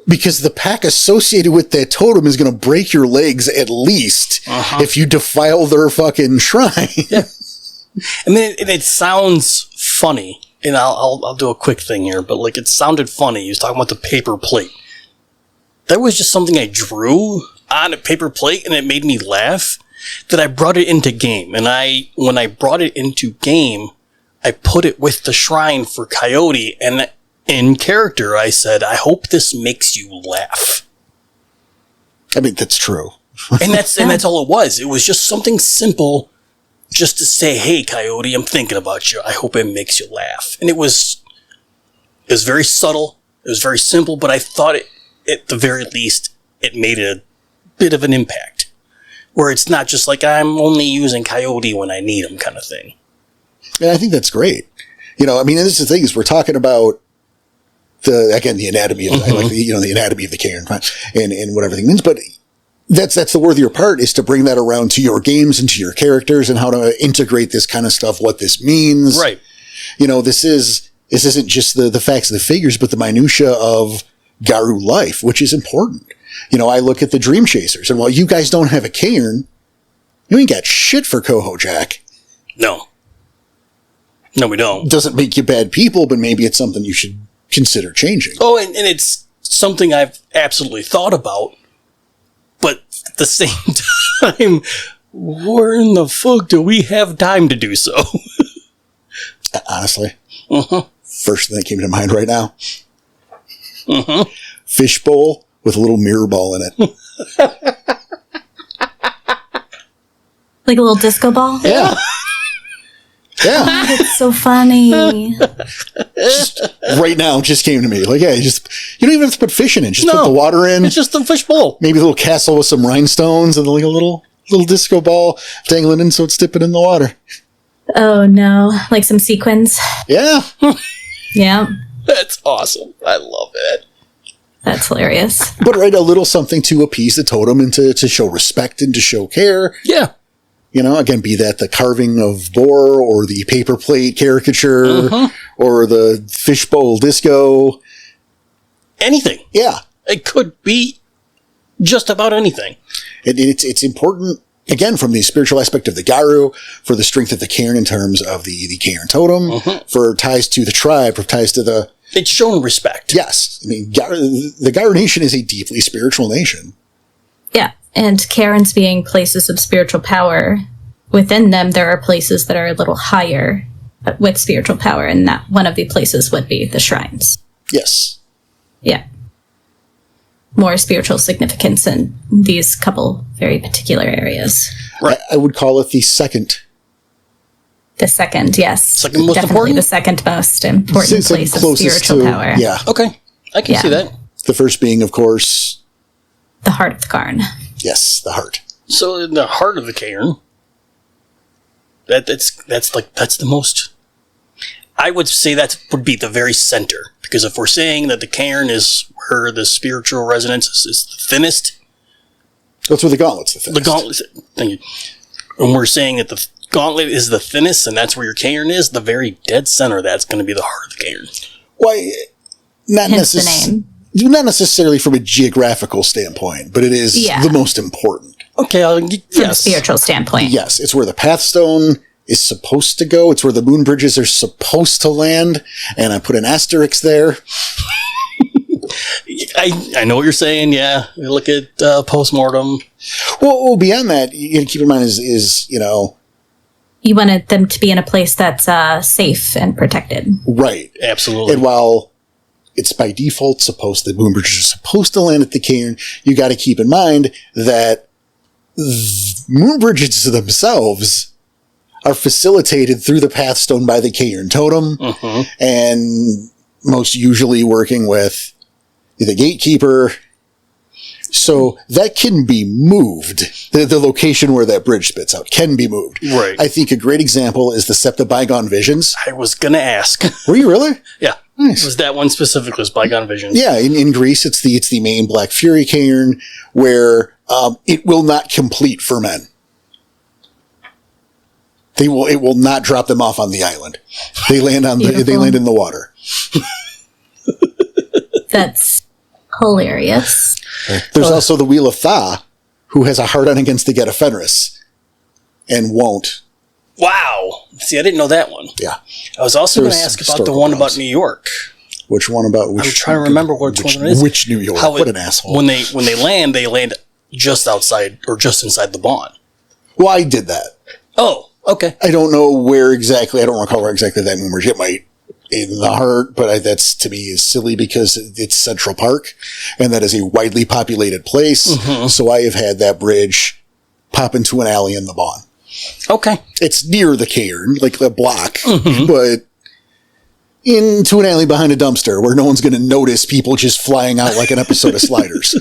Because the pack associated with that totem is going to break your legs at least if you defile their fucking shrine.
Yeah. And then it sounds funny. And I'll do a quick thing here, but like it sounded funny. He was talking about the paper plate. That was just something I drew on a paper plate, and it made me laugh that I brought it into game. And when I brought it into game, I put it with the shrine for Coyote, and in character, I said, I hope this makes you laugh.
I mean, that's true.
and that's all it was. It was just something simple, just to say, hey, Coyote, I'm thinking about you. I hope it makes you laugh. And it was very subtle. It was very simple, but I thought at the very least, it made a bit of an impact. Where it's not just like, I'm only using Coyote when I need him kind of thing.
And I think that's great. You know, I mean, this is the thing is we're talking about the anatomy of, I like the anatomy of the cairn and what everything means, but that's the worthier part is to bring that around to your games and to your characters and how to integrate this kind of stuff, what this means.
Right.
You know, this isn't just the facts of the figures, but the minutia of Garou life, which is important. You know, I look at the Dream Chasers, and while you guys don't have a cairn, you ain't got shit for Coho Jack.
No, we don't.
Doesn't make you bad people, but maybe it's something you should consider changing.
Oh, and it's something I've absolutely thought about, but at the same time, where in the fuck do we have time to do so?
Honestly. First thing that came to mind right now. Fishbowl with a little mirror ball in it.
Like a little disco ball?
Yeah. Yeah.
It's so funny.
Right now, it just came to me. Like, yeah, you don't even have to put fish in it. Just put the water in.
It's just a fishbowl.
Maybe a little castle with some rhinestones and like a little disco ball dangling in so it's dipping in the water.
Oh, no. Like some sequins?
Yeah.
Yeah.
That's awesome. I love it.
That's hilarious.
But right, a little something to appease the totem and to show respect and to show care.
Yeah.
You know, again, be that the carving of boar or the paper plate caricature or the fishbowl disco.
Anything.
Yeah.
It could be just about anything.
It's important, again, from the spiritual aspect of the Garou, for the strength of the cairn in terms of the cairn totem, for ties to the tribe, for ties to the...
It's shown respect.
Yes. I mean, the Garou nation is a deeply spiritual nation.
Yeah. And cairns being places of spiritual power, within them there are places that are a little higher with spiritual power, and that one of the places would be the shrines.
Yes.
Yeah. More spiritual significance in these couple very particular areas.
Right. I would call it the second.
The second, yes.
Second most
Definitely
important?
the second most important place of
Closest
spiritual power.
Yeah.
Okay. I can see that.
The first being, of course...
The heart of Caern.
Yes, the heart.
So in the heart of the cairn, that's the most... I would say that would be the very center. Because if we're saying that the cairn is where the spiritual resonance is the thinnest...
That's where the gauntlet's the thinnest.
The gauntlet... Thank you. And we're saying that the gauntlet is the thinnest, and that's where your cairn is, the very dead center, that's going to be the heart of the cairn.
Why, not
Hence the name.
Not necessarily from a geographical standpoint, but it is the most important.
Okay,
From a spiritual standpoint.
Yes, it's where the pathstone is supposed to go. It's where the moon bridges are supposed to land, and I put an asterisk there.
I know what you're saying, yeah. We look at postmortem.
Well, beyond that, you keep in mind is you know...
You wanted them to be in a place that's safe and protected.
Right.
Absolutely.
And while it's by default the moon bridges are supposed to land at the cairn, you got to keep in mind that moon bridges themselves are facilitated through the pathstone by the cairn totem, and most usually working with the gatekeeper. So that can be moved. The location where that bridge spits out can be moved.
Right.
I think a great example is the Sept of Bygone Visions.
I was going to ask.
Were you really?
Yeah.
Nice.
It was that one specifically, was Bygone Visions.
Yeah, in Greece, it's the main Black Fury cairn where it will not complete for men. It will not drop them off on the island. They land they land in the water.
That's hilarious.
There's also the Wheel of Tha, who has a hard-on against the Geta Fenris, and won't.
Wow. See, I didn't know that one.
Yeah.
I was also going to ask about the one about New York.
Which one about?
I'm trying to remember which one it is.
Which New York? What an asshole.
When they land just outside or just inside the Bond.
Well, I did that.
Oh, okay.
I don't know where exactly. I don't recall where exactly that moon bridge. It might in the heart, but that's to me is silly because it's Central Park, and that is a widely populated place. Mm-hmm. So I have had that bridge pop into an alley in the Vaughan.
Okay,
it's near the Caern, like the block, mm-hmm. but into an alley behind a dumpster where no one's going to notice people just flying out like an episode of Sliders.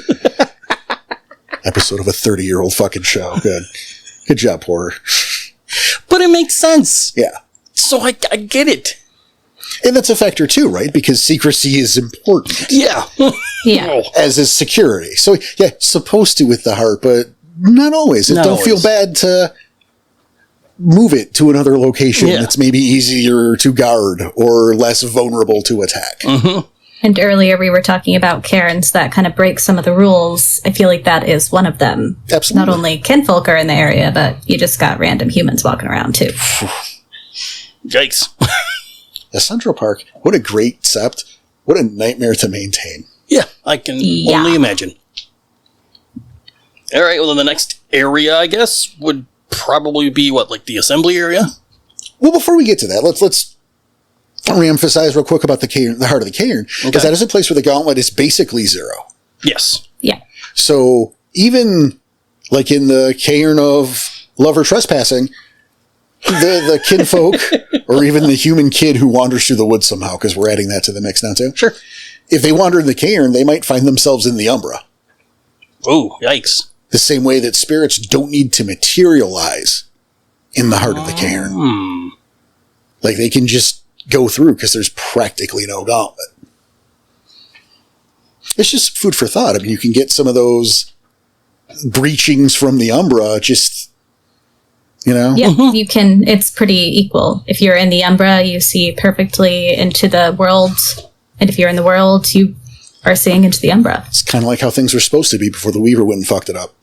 Episode of a 30-year-old fucking show. Good job, Porter.
But it makes sense.
Yeah.
So I get it.
And that's a factor too, right? Because secrecy is important.
Yeah.
Yeah.
As is security. So, yeah, supposed to with the heart, but not always. It don't feel bad to move it to another location that's maybe easier to guard or less vulnerable to attack.
Mm-hmm.
And earlier we were talking about cairns that kind of break some of the rules. I feel like that is one of them.
Absolutely.
Not only kinfolk are in the area, but you just got random humans walking around too.
Yikes.
The Central Park, what a great sept. What a nightmare to maintain.
Yeah, I can only imagine. All right, well, then the next area, I guess, would probably be, like the assembly area?
Well, before we get to that, let's re-emphasize real quick about the heart of the Caern, because that is a place where the gauntlet is basically zero.
Yes.
Yeah.
So even like in the Caern of Love or Trespassing, the kinfolk, or even the human kid who wanders through the woods somehow, because we're adding that to the mix now too.
Sure.
If they wander in the Caern, they might find themselves in the Umbra.
Oh, yikes.
The same way that spirits don't need to materialize in the heart of the Caern. Like they can just go through because there's practically no gauntlet. It's just food for thought. I mean, you can get some of those breachings from the Umbra just,
Yeah, you can. It's pretty equal. If you're in the Umbra, you see perfectly into the world. And if you're in the world, you are seeing into the Umbra.
It's kind of like how things were supposed to be before the Weaver went and fucked it up.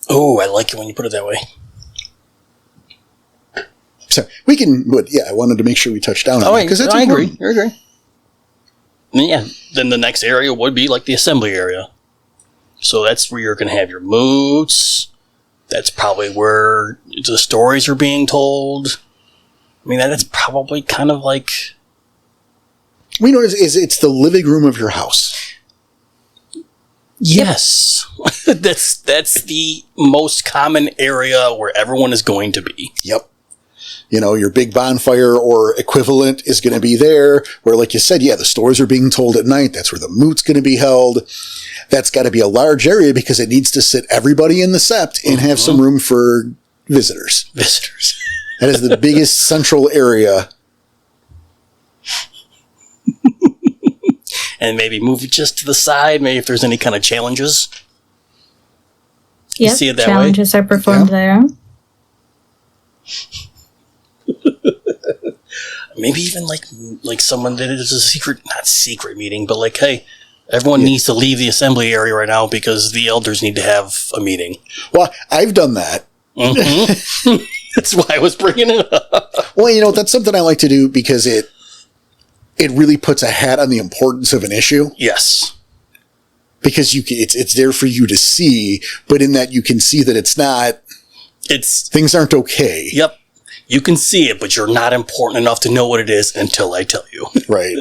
Oh, I like it when you put it that way.
So we can, but I wanted to make sure we touched down on it because that's important.
I agree. Yeah, then the next area would be like the assembly area. So that's where you're going to have your moots. That's probably where the stories are being told. I mean, that's probably kind of like...
We know it's the living room of your house.
Yes. That's the most common area where everyone is going to be.
Yep. Your big bonfire or equivalent is going to be there, where, like you said, the stories are being told at night. That's where the moot's going to be held. That's got to be a large area because it needs to sit everybody in the sept and have some room for visitors. That is the biggest central area.
And maybe move it just to the side, maybe if there's any kind of challenges.
Yeah,
see it that
challenges
way?
Are performed there.
Maybe even like someone that is not secret meeting, but like, hey, everyone needs to leave the assembly area right now because the elders need to have a meeting.
Well, I've done that.
Mm-hmm. That's why I was bringing it up.
Well, that's something I like to do because it really puts a hat on the importance of an issue.
Yes.
Because it's there for you to see, but in that you can see that things aren't okay.
Yep. You can see it, but you're not important enough to know what it is until I tell you.
Right.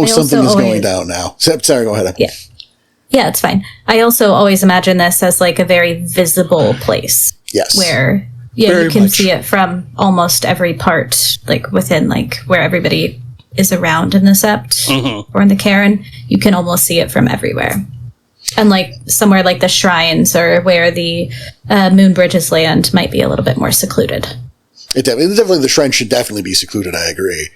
Something is going down now. Sorry, go ahead.
Yeah. Yeah, it's fine. I also always imagine this as like a very visible place.
Yes.
Where you can see it from almost every part, like within like where everybody is around in the sept or in the Caern. You can almost see it from everywhere. And like somewhere like the shrines or where the moon bridges land might be a little bit more secluded.
Definitely the shrine should definitely be secluded. I agree.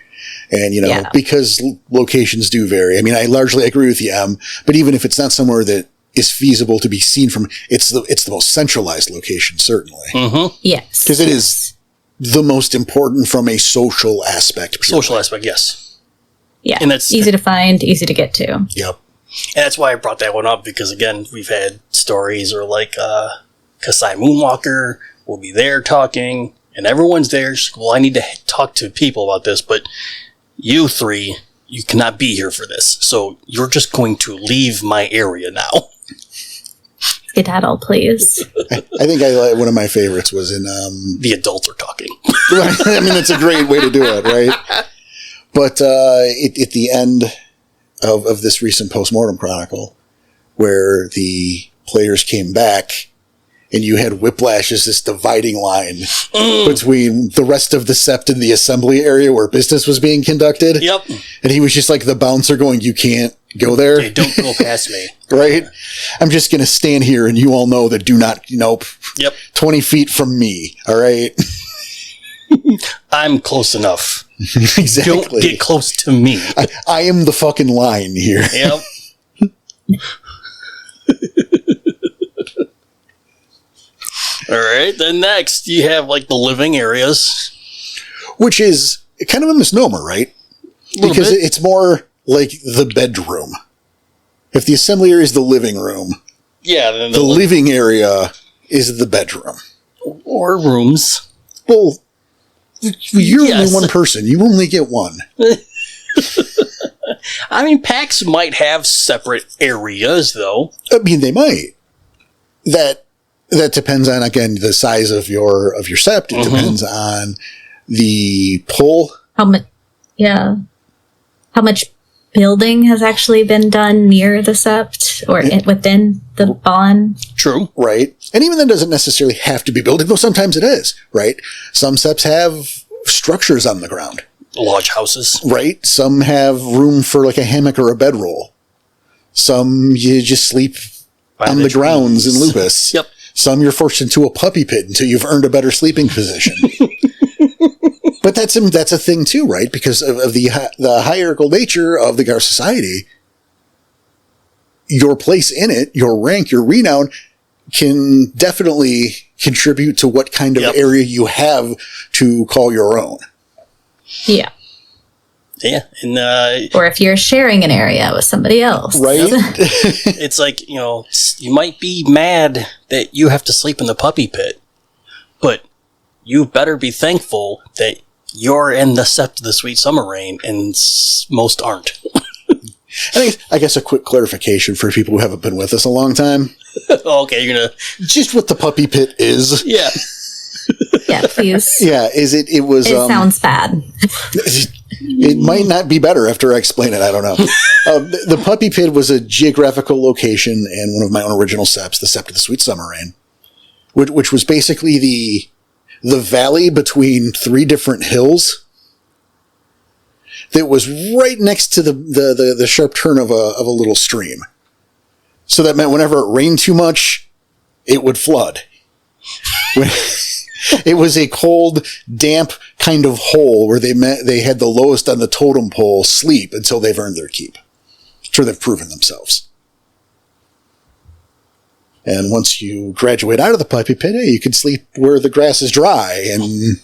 And, because locations do vary. I mean, I largely agree with you, but even if it's not somewhere that is feasible to be seen from, it's the most centralized location, certainly.
Mm-hmm.
Yes.
Because it is the most important from a social aspect. Purely.
Social aspect, yes.
Yeah. And that's easy to find, easy to get to.
Yep.
And that's why I brought that one up, because again, we've had stories or like Kasai Moonwalker will be there talking, and everyone's there. Well, I need to talk to people about this, but you three, you cannot be here for this. So you're just going to leave my area now.
skedaddle, please.
I think one of my favorites was in...
The adults are talking.
I mean, that's a great way to do it, right? But at the end of this recent postmortem chronicle, where the players came back and you had Whiplash as this dividing line between the rest of the sept and the assembly area where business was being conducted.
Yep.
And he was just like the bouncer going, you can't go there.
Hey, don't go past me.
Right? I'm just going to stand here and you all know that do not, nope.
Yep.
20 feet from me. All right?
I'm close enough.
Exactly.
Don't get close to me.
I am the fucking line here.
Yep. All right, then next you have like the living areas,
which is kind of a misnomer, right? Because it's more like the bedroom. If the assembly area is the living room,
yeah, then
the living area is the bedroom
or rooms.
Well, you're only one person. You only get one.
I mean, packs might have separate areas, though.
I mean, they might. That depends on, again, the size of your sept. It depends on the pull.
How much building has actually been done near the sept or within the bond?
True.
Right. And even that doesn't necessarily have to be building, though sometimes it is, right? Some septs have structures on the ground.
Lodge houses.
Right. Some have room for like a hammock or a bedroll. Some you just sleep on the grounds in Lupus.
Yep.
Some you're forced into a puppy pit until you've earned a better sleeping position. But that's a thing too, right? Because of the hierarchical nature of the Gar society, your place in it, your rank, your renown, can definitely contribute to what kind of area you have to call your own.
Yeah.
Yeah, and
or if you're sharing an area with somebody else,
right?
It's like, you might be mad that you have to sleep in the puppy pit, but you better be thankful that you're in the sept of the sweet summer rain, and most aren't.
I guess a quick clarification for people who haven't been with us a long time.
Okay, you're gonna
just what the puppy pit is.
Yeah.
Yeah, please.
Yeah, it was...
It sounds bad.
It might not be better after I explain it. I don't know. The puppy pit was a geographical location and one of my own original septs, the Sept of the Sweet Summer Rain, which was basically the valley between three different hills that was right next to the sharp turn of a little stream. So that meant whenever it rained too much, it would flood. It was a cold, damp kind of hole where they had the lowest on the totem pole sleep until they've earned their keep. Sure, they've proven themselves. And once you graduate out of the puppy pit, you can sleep where the grass is dry and...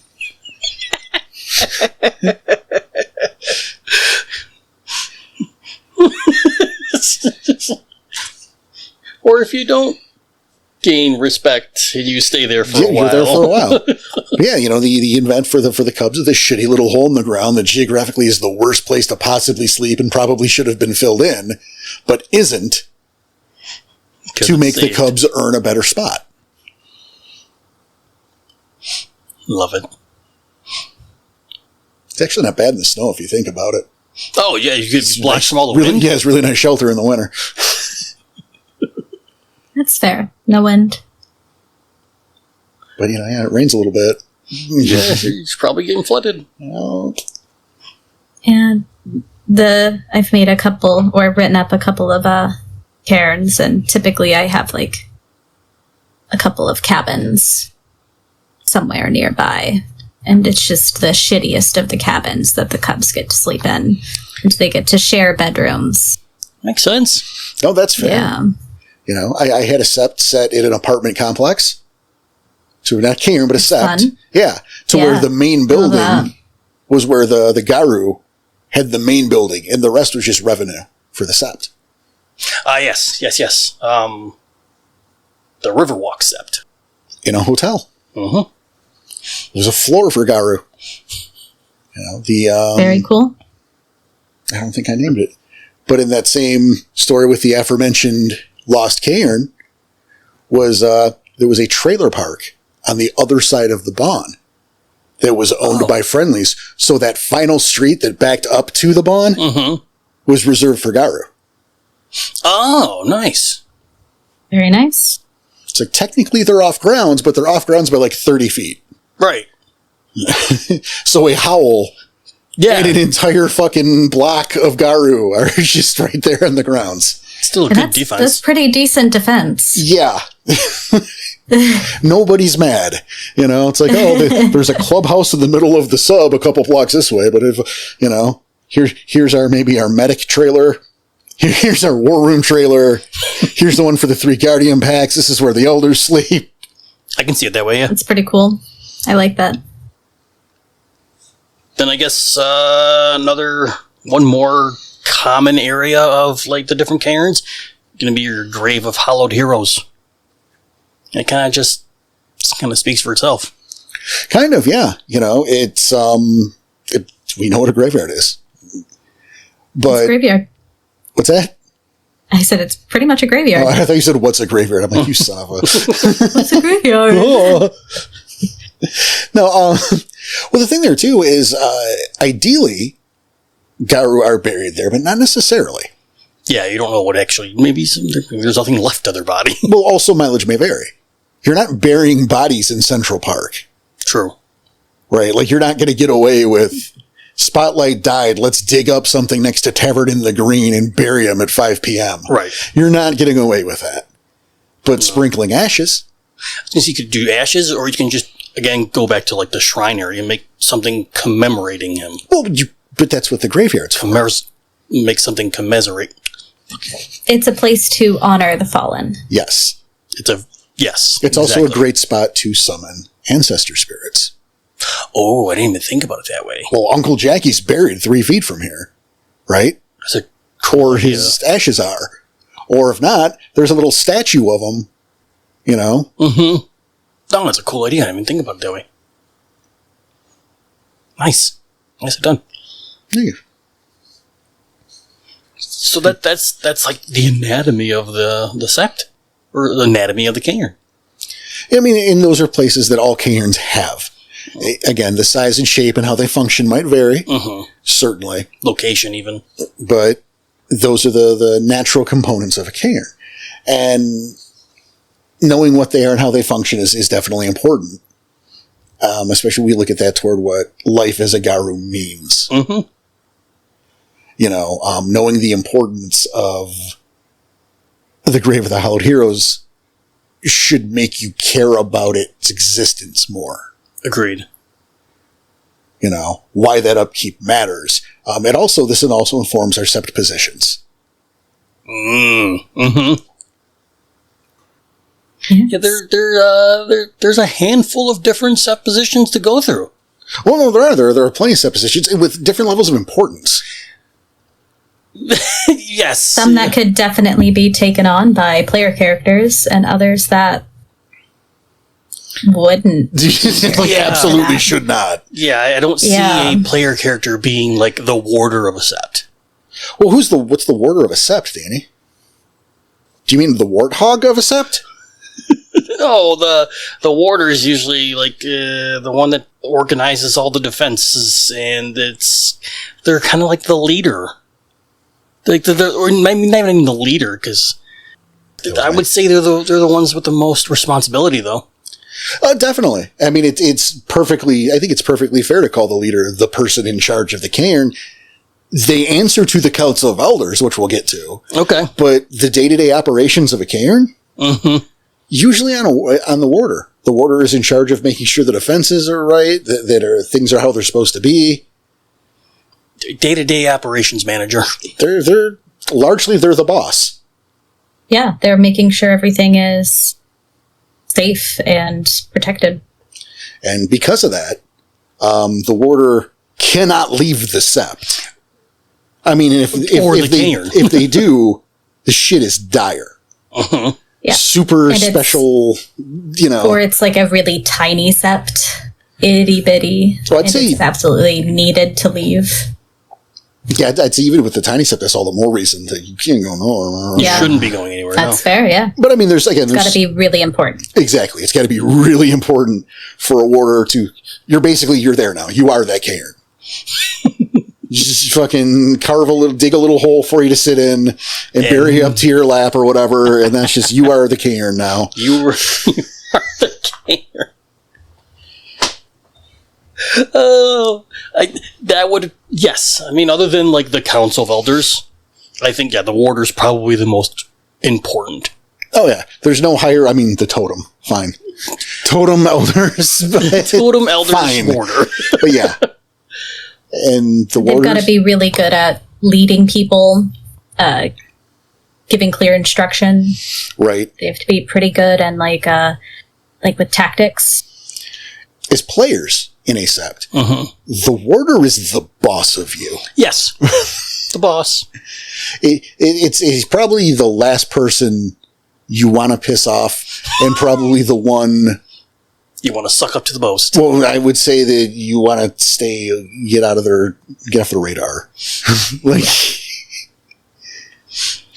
Or if you don't gain respect, you stay there for a while.
You're there for a while. Yeah, the invent for the Cubs is this shitty little hole in the ground that geographically is the worst place to possibly sleep and probably should have been filled in, but isn't, to make the Cubs earn a better spot.
Love it.
It's actually not bad in the snow if you think about it.
Oh, yeah, you get splashed from all the wind.
Yeah, it's really nice shelter in the winter.
That's fair. No wind.
But, it rains a little bit.
Yeah, it's probably getting flooded.
Oh.
And I've made written up a couple of cairns, and typically I have like a couple of cabins somewhere nearby. And it's just the shittiest of the cabins that the Cubs get to sleep in. And they get to share bedrooms.
Makes sense.
Oh, that's fair.
Yeah.
I had a sept set in an apartment complex. So not Caern, but a sept. Fun. Yeah. Where the main building was where the Garu had the main building, and the rest was just revenue for the sept.
Yes. The Riverwalk sept.
In a hotel.
Mm-hmm.
There's a floor for Garu.
Very cool.
I don't think I named it. But in that same story with the aforementioned Lost Cairn, was there was a trailer park on the other side of the Bawn that was owned by friendlies. So that final street that backed up to the Bawn was reserved for Garu.
Oh, nice.
Very nice.
It's like technically they're off grounds, but they're off grounds by like 30 feet.
Right.
So a howl and an entire fucking block of Garu are just right there on the grounds.
Still a good defense.
That's pretty decent defense.
Yeah. Nobody's mad. You know, it's like, there's a clubhouse in the middle of the sub a couple blocks this way, but if, you know, here's our medic trailer. Here's our war room trailer. Here's the one for the 3 Guardian packs. This is where the elders sleep.
I can see it that way, yeah.
That's pretty cool. I like that.
Then I guess one more common area of like the different cairns going to be your Grave of Hallowed Heroes. It kind of speaks for itself.
Kind of, yeah. You know, it's we know what a graveyard is, but
it's a graveyard.
What's that?
I said it's pretty much a graveyard.
Oh, I thought you said, what's a graveyard? I'm like, you son of a...
What's a graveyard?
No, well, the thing there, too, is ideally, Garu are buried there, but not necessarily.
Yeah, you don't know what actually... Maybe there's nothing left of their body.
Well, also, mileage may vary. You're not burying bodies in Central Park.
True.
Right? Like, you're not going to get away with... Spotlight died. Let's dig up something next to Tavern in the Green and bury him at 5 p.m.
Right.
You're not getting away with that. But sprinkling ashes.
Since you could do ashes, or you can just, again, go back to like the shrine area and make something commemorating him.
Well, but that's what the graveyard's for.
Make something commiserate.
It's a place to honor the fallen.
Yes.
It's
also a great spot to summon ancestor spirits.
Oh, I didn't even think about it that way.
Well, Uncle Jackie's buried 3 feet from here, right?
That's a
where his ashes are. Or if not, there's a little statue of him, you know?
Mm-hmm. Oh, that's a cool idea. I didn't even think about it that way. Nice. Nicely done.
Yeah.
So that's like the anatomy of the sept, or the anatomy of the cairn.
I mean, and those are places that all cairns have. Again, the size and shape and how they function might vary, certainly.
Location, even.
But those are the natural components of a cairn. And knowing what they are and how they function is definitely important. Especially when we look at that toward what life as a Garu means.
Mm-hmm.
You know, knowing the importance of the Grave of the Hallowed Heroes should make you care about its existence more.
Agreed.
You know, why that upkeep matters. This also informs our sept positions.
Mm-hmm.
Yes.
Yeah, there's a handful of different sept positions to go through.
Well, no, there are plenty of sept positions with different levels of importance.
Yes.
Some that could definitely be taken on by player characters, and others that wouldn't.
Absolutely should not.
Yeah, I don't see a player character being like the warder of a sept.
Well, what's the warder of a sept, Danny? Do you mean the warthog of a sept?
No, the warder is usually like the one that organizes all the defenses, and they're kind of like the leader. Like or maybe not even the leader, because I would say they're the ones with the most responsibility, though.
Definitely. I mean, I think it's perfectly fair to call the leader the person in charge of the cairn. They answer to the Council of Elders, which we'll get to. Okay. But the day-to-day operations of a cairn, usually on the warder. The warder is in charge of making sure the defenses are right, that things are how they're supposed to be.
Day-to-day operations manager.
They're largely the boss.
Yeah, they're making sure everything is safe and protected.
And because of that, the warder cannot leave the sept. I mean, if they do, the shit is dire.
Yeah.
Super special, you know.
Or it's like a really tiny sept, itty bitty.
So I'd say
it's absolutely needed to leave.
Yeah, I'd say even with the tiny sept, that's all the more reason that you can't go nowhere.
You shouldn't be going anywhere.
That's fair, yeah.
But I mean, it's got
to be really important.
Exactly. It's got to be really important for a warder to, you're there now. You are that cairn. Just fucking dig a little hole for you to sit in and bury you up to your lap or whatever. And that's just, you are the cairn now.
You are the cairn. Oh, yes. I mean, other than like the Council of Elders, I think, the warder's probably the most important.
Oh, yeah. There's no higher, the totem. Fine. Totem elders.
Totem elders
fine.
Warder.
But yeah. And
they've got to be really good at leading people, giving clear instruction.
Right.
They have to be pretty good and like with tactics.
As players in a sept, the warder is the boss of you.
Yes. The boss.
It's probably the last person you want to piss off, and probably the one
you want to suck up to the most.
Well, I would say that you want to get off the radar.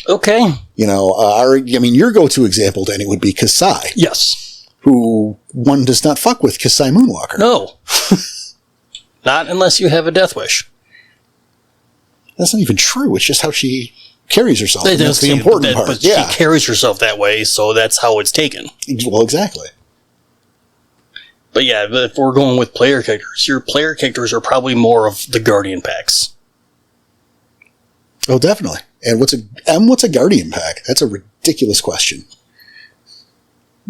Okay.
Your go-to example, Danny, would be Kasai.
Yes.
Who one does not fuck with Kasai Moonwalker.
No. Not unless you have a death wish.
That's not even true. It's just how she carries herself. That's the important part.
But she carries herself that way, so that's how it's taken.
Well, exactly.
But yeah, if we're going with player characters, your player characters are probably more of the Guardian packs.
Oh, definitely. And what's a Guardian pack? That's a ridiculous question.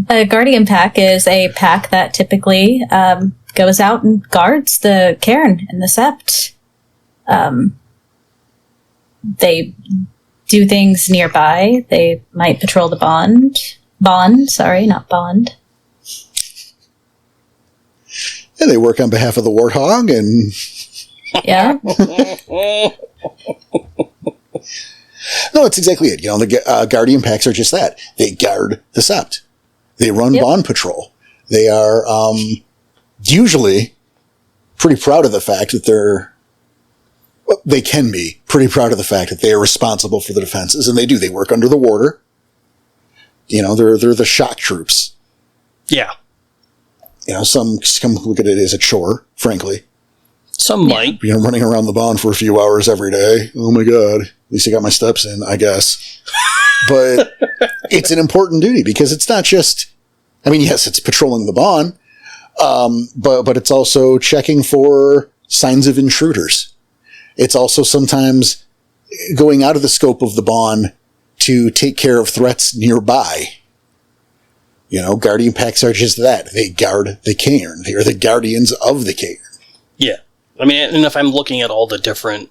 A Guardian pack is a pack that typically goes out and guards the cairn and the sept. They do things nearby. They might patrol the bond. Not bond.
And they work on behalf of the warthog, and
yeah.
No, that's exactly it. The Guardian packs are just that. They guard the sept. They run bond patrol. They are usually pretty proud of the fact that they can be pretty proud of the fact that they are responsible for the defenses, and they do. They work under the warder. They're the shock troops.
Yeah.
Some look at it as a chore, frankly.
Some might.
Running around the bond for a few hours every day. Oh my God. At least I got my steps in, I guess. But it's an important duty because it's not just, yes, it's patrolling the bond, but it's also checking for signs of intruders. It's also sometimes going out of the scope of the bond to take care of threats nearby. Guardian packs are just that. They guard the cairn. They are the guardians of the cairn.
Yeah. And if I'm looking at all the different,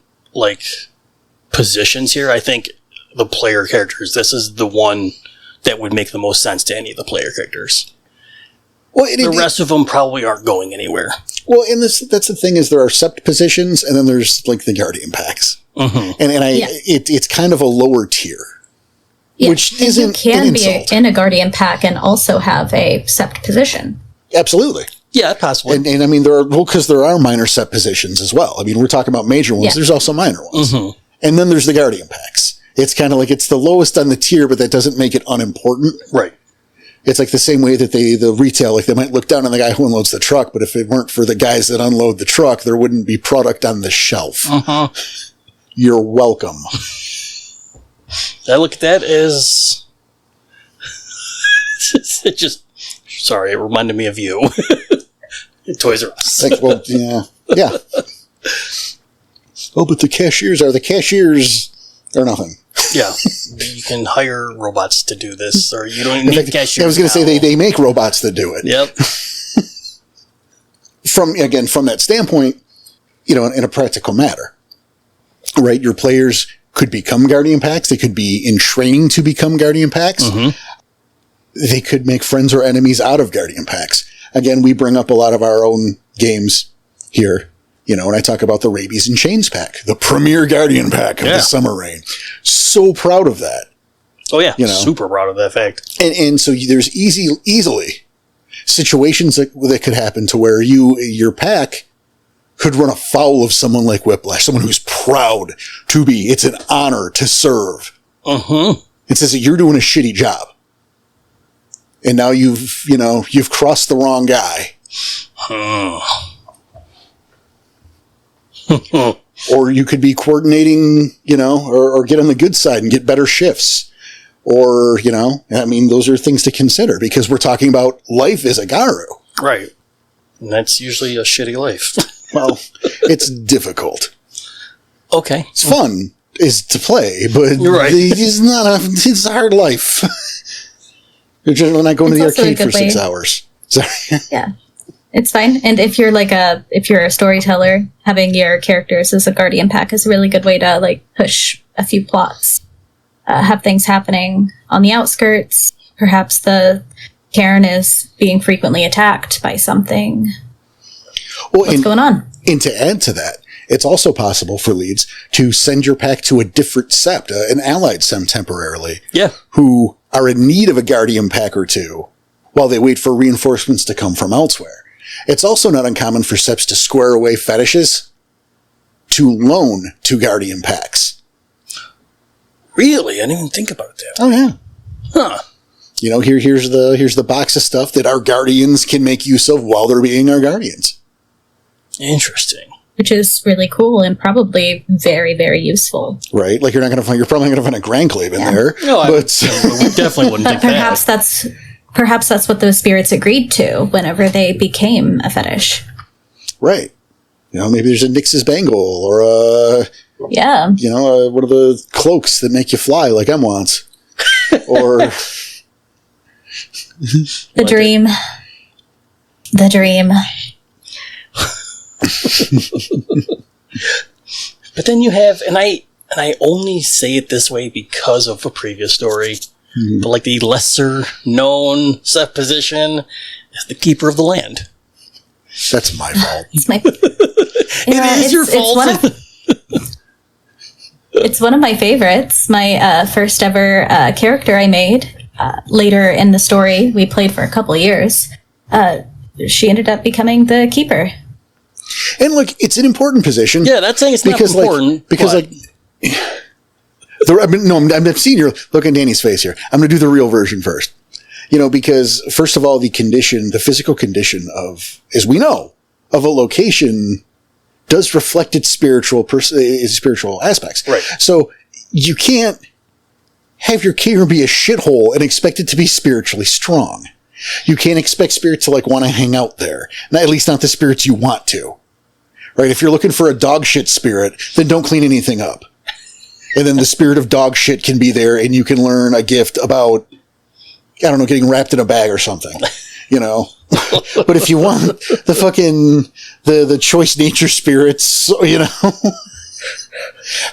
positions here, I think the player characters, this is the one that would make the most sense to any of the player characters. Well, the rest of them probably aren't going anywhere.
Well, and that's the thing is there are sept positions, and then there's, the Guardian packs. Mm-hmm. It's kind of a lower tier.
Yeah.
Which isn't
you can be in a Guardian pack and also have a sept position.
Absolutely.
Yeah, possibly.
And because there are minor sept positions as well. We're talking about major ones. Yeah. There's also minor ones. Mm-hmm. And then there's the Guardian packs. It's kind of it's the lowest on the tier, but that doesn't make it unimportant.
Right.
It's the same way that the retail, they might look down on the guy who unloads the truck, but if it weren't for the guys that unload the truck, there wouldn't be product on the shelf. Uh-huh. You're welcome.
I look at that as sorry, it reminded me of you. Toys R Us.
Yeah. Oh, but the cashiers are nothing.
Yeah. You can hire robots to do this, or you don't need cashiers.
I was going to say they make robots that do it.
Yep.
From that standpoint, in a practical matter, right? Your players could become Guardian packs. They could be in training to become Guardian packs. Mm-hmm. They could make friends or enemies out of Guardian packs. Again, we bring up a lot of our own games here. When I talk about the Rabies and Chains pack, the premier Guardian pack of the Summer Reign. So proud of that.
Oh, yeah. Super proud of that fact.
And so there's easily situations that could happen to where your pack could run afoul of someone like Whiplash, someone who's proud to be. It's an honor to serve. It says that you're doing a shitty job. And now you've crossed the wrong guy. Or you could be coordinating, or get on the good side and get better shifts. Or, those are things to consider because we're talking about life as a Garu.
Right. And that's usually a shitty life.
Well, it's difficult.
Okay.
It's fun is to play, but
you're right.
It's a hard life. You're just not going to the arcade for 6 hours. Sorry.
Yeah. It's fine. And if you're if you're a storyteller, having your characters as a guardian pack is a really good way to push a few plots. Have things happening on the outskirts. Perhaps the Caern is being frequently attacked by something. What's going on?
And to add to that, it's also possible for leads to send your pack to a different sept, an allied sept temporarily.
Yeah.
Who are in need of a guardian pack or two while they wait for reinforcements to come from elsewhere. It's also not uncommon for septs to square away fetishes to loan to guardian packs.
Really? I didn't even think about that.
Oh, yeah.
Huh.
Here's the box of stuff that our guardians can make use of while they're being our guardians.
Interesting.
Which is really cool and probably very, very useful.
Right? Like you're probably not going to find a Grand Clave in there.
No, we definitely wouldn't think that.
Perhaps that's what those spirits agreed to whenever they became a fetish.
Right. Maybe there's a Nix's bangle or one of the cloaks that make you fly like M wants. Or
the dream. The dream.
But then you have, and I only say it this way because of a previous story, but the lesser known sept position is the keeper of the land.
That's my fault.
It is your fault.
It's one of my favorites. My first ever character I made later in the story, we played for a couple of years. She ended up becoming the keeper.
And look, it's an important position.
Yeah, that's saying it's not important.
I'm seeing your look on Danny's face here. I'm going to do the real version first. Because first of all, the physical condition of, as we know, of a location does reflect its spiritual aspects.
Right.
So you can't have your caern be a shithole and expect it to be spiritually strong. You can't expect spirits to want to hang out there. At least not the spirits you want to. Right? If you're looking for a dog shit spirit, then don't clean anything up. And then the spirit of dog shit can be there and you can learn a gift about, getting wrapped in a bag or something. But if you want the choice nature spirits,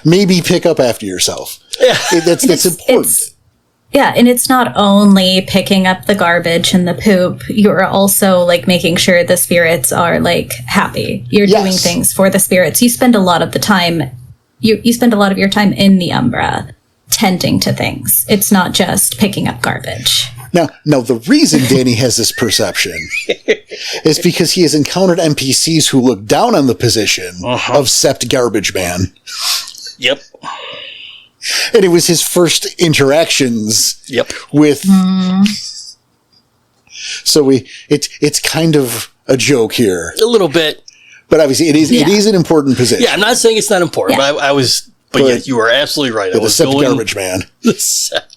maybe pick up after yourself.
Yeah.
That's important.
And it's not only picking up the garbage and the poop, you're also making sure the spirits are happy. You're doing things for the spirits. You spend a lot of the time, you spend a lot of your time in the Umbra tending to things. It's not just picking up garbage.
Now the reason Danny has this perception is because he has encountered NPCs who look down on the position of Sept Garbage Man.
Yep.
And it was his first interactions with. So it's kind of a joke here.
A little bit.
But obviously it is an important position.
Yeah, I'm not saying it's not important, but yet you are absolutely right.
The Sept Garbage Man.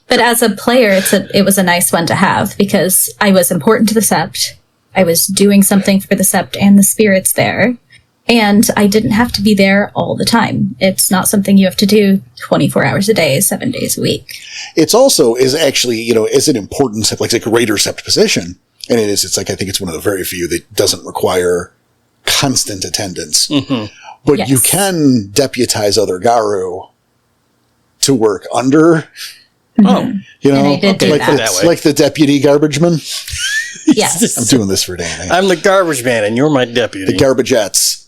But as a player, it was a nice one to have because I was important to the Sept. I was doing something for the Sept and the spirits there. And I didn't have to be there all the time. It's not something you have to do 24 hours a day, 7 days a week.
It's also is actually, is an important sept, like a greater sept position. And it is, I think it's one of the very few that doesn't require constant attendance. But you can deputize other Garu to work under.
And I did do that.
Like the deputy garbage man.
Yes.
I'm doing this for Danny.
I'm the garbage man and you're my deputy.
The garbagettes.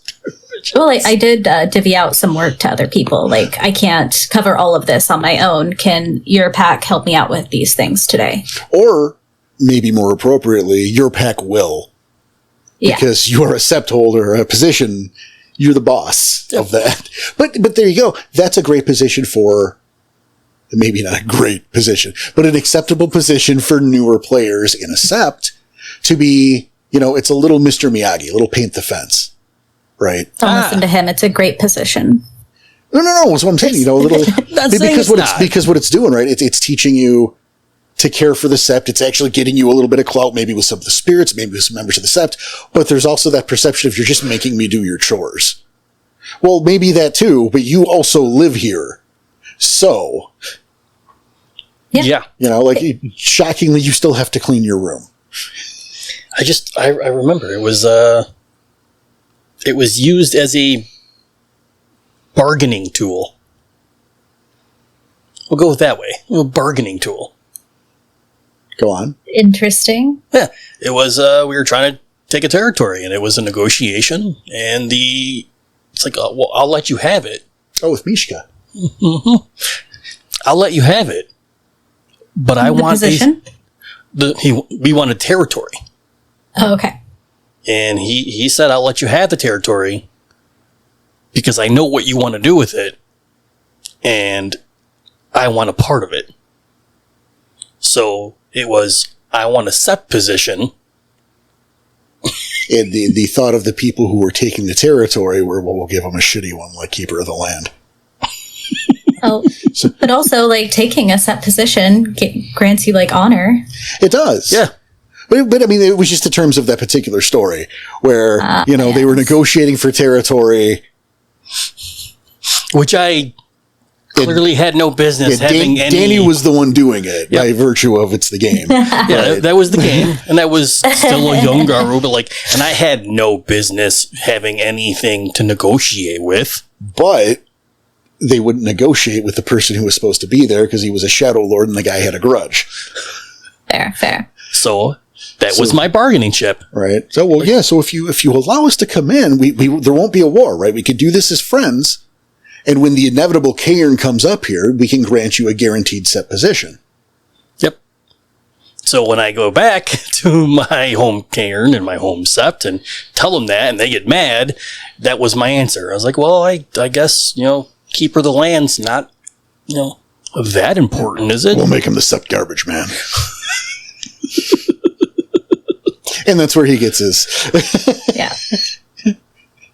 Well, I did divvy out some work to other people. I can't cover all of this on my own. Can your pack help me out with these things today?
Or, maybe more appropriately, your pack will.
Yeah.
Because you are a sept holder, a position. you're the boss of that. But there you go. That's a great position for, maybe not a great position, but an acceptable position for newer players in a sept to be, it's a little Mr. Miyagi, a little paint the fence, right?
Don't listen to him. It's a great position.
No. That's what I'm saying. A little because what it's doing, right? It's teaching you to care for the sept. It's actually getting you a little bit of clout, maybe with some of the spirits, maybe with some members of the sept. But there's also that perception of you're just making me do your chores. Well, maybe that too, but you also live here. So,
yeah.
Shockingly, you still have to clean your room.
I remember it was used as a bargaining tool. We'll go with that way. A bargaining tool.
Go on.
Interesting.
Yeah. It was, we were trying to take a territory, and it was a negotiation, and it's like, well, I'll let you have it.
Oh, with Mishka.
Mm-hmm. I'll let you have it, but I want
position?
We wanted territory.
Oh, okay.
And he said, I'll let you have the territory because I know what you want to do with it, and I want a part of it. So it was, I want a sept position.
And the thought of the people who were taking the territory were, well, we'll give them a shitty one like Keeper of the Land.
Oh, but also, taking a sept position grants you, honor.
It does.
Yeah.
But I mean, it was just in terms of that particular story where, they were negotiating for territory.
Which I clearly had no business having any...
Danny was the one doing it by virtue of it's the game.
Yeah, that was the game. And that was still a young Garu, but and I had no business having anything to negotiate with.
But they wouldn't negotiate with the person who was supposed to be there because he was a Shadow Lord and the guy had a grudge.
Fair.
So that was my bargaining chip.
Right. So, well, yeah. So if you allow us to come in, there won't be a war, right? We could do this as friends. And when the inevitable Caern comes up here, we can grant you a guaranteed sept position.
Yep. So when I go back to my home Caern and my home sept and tell them that, and they get mad, that was my answer. I was like, well, I guess, Keeper of the Land's not, that important, is it?
We'll make him the sept garbage man. And that's where he gets his.
Yeah.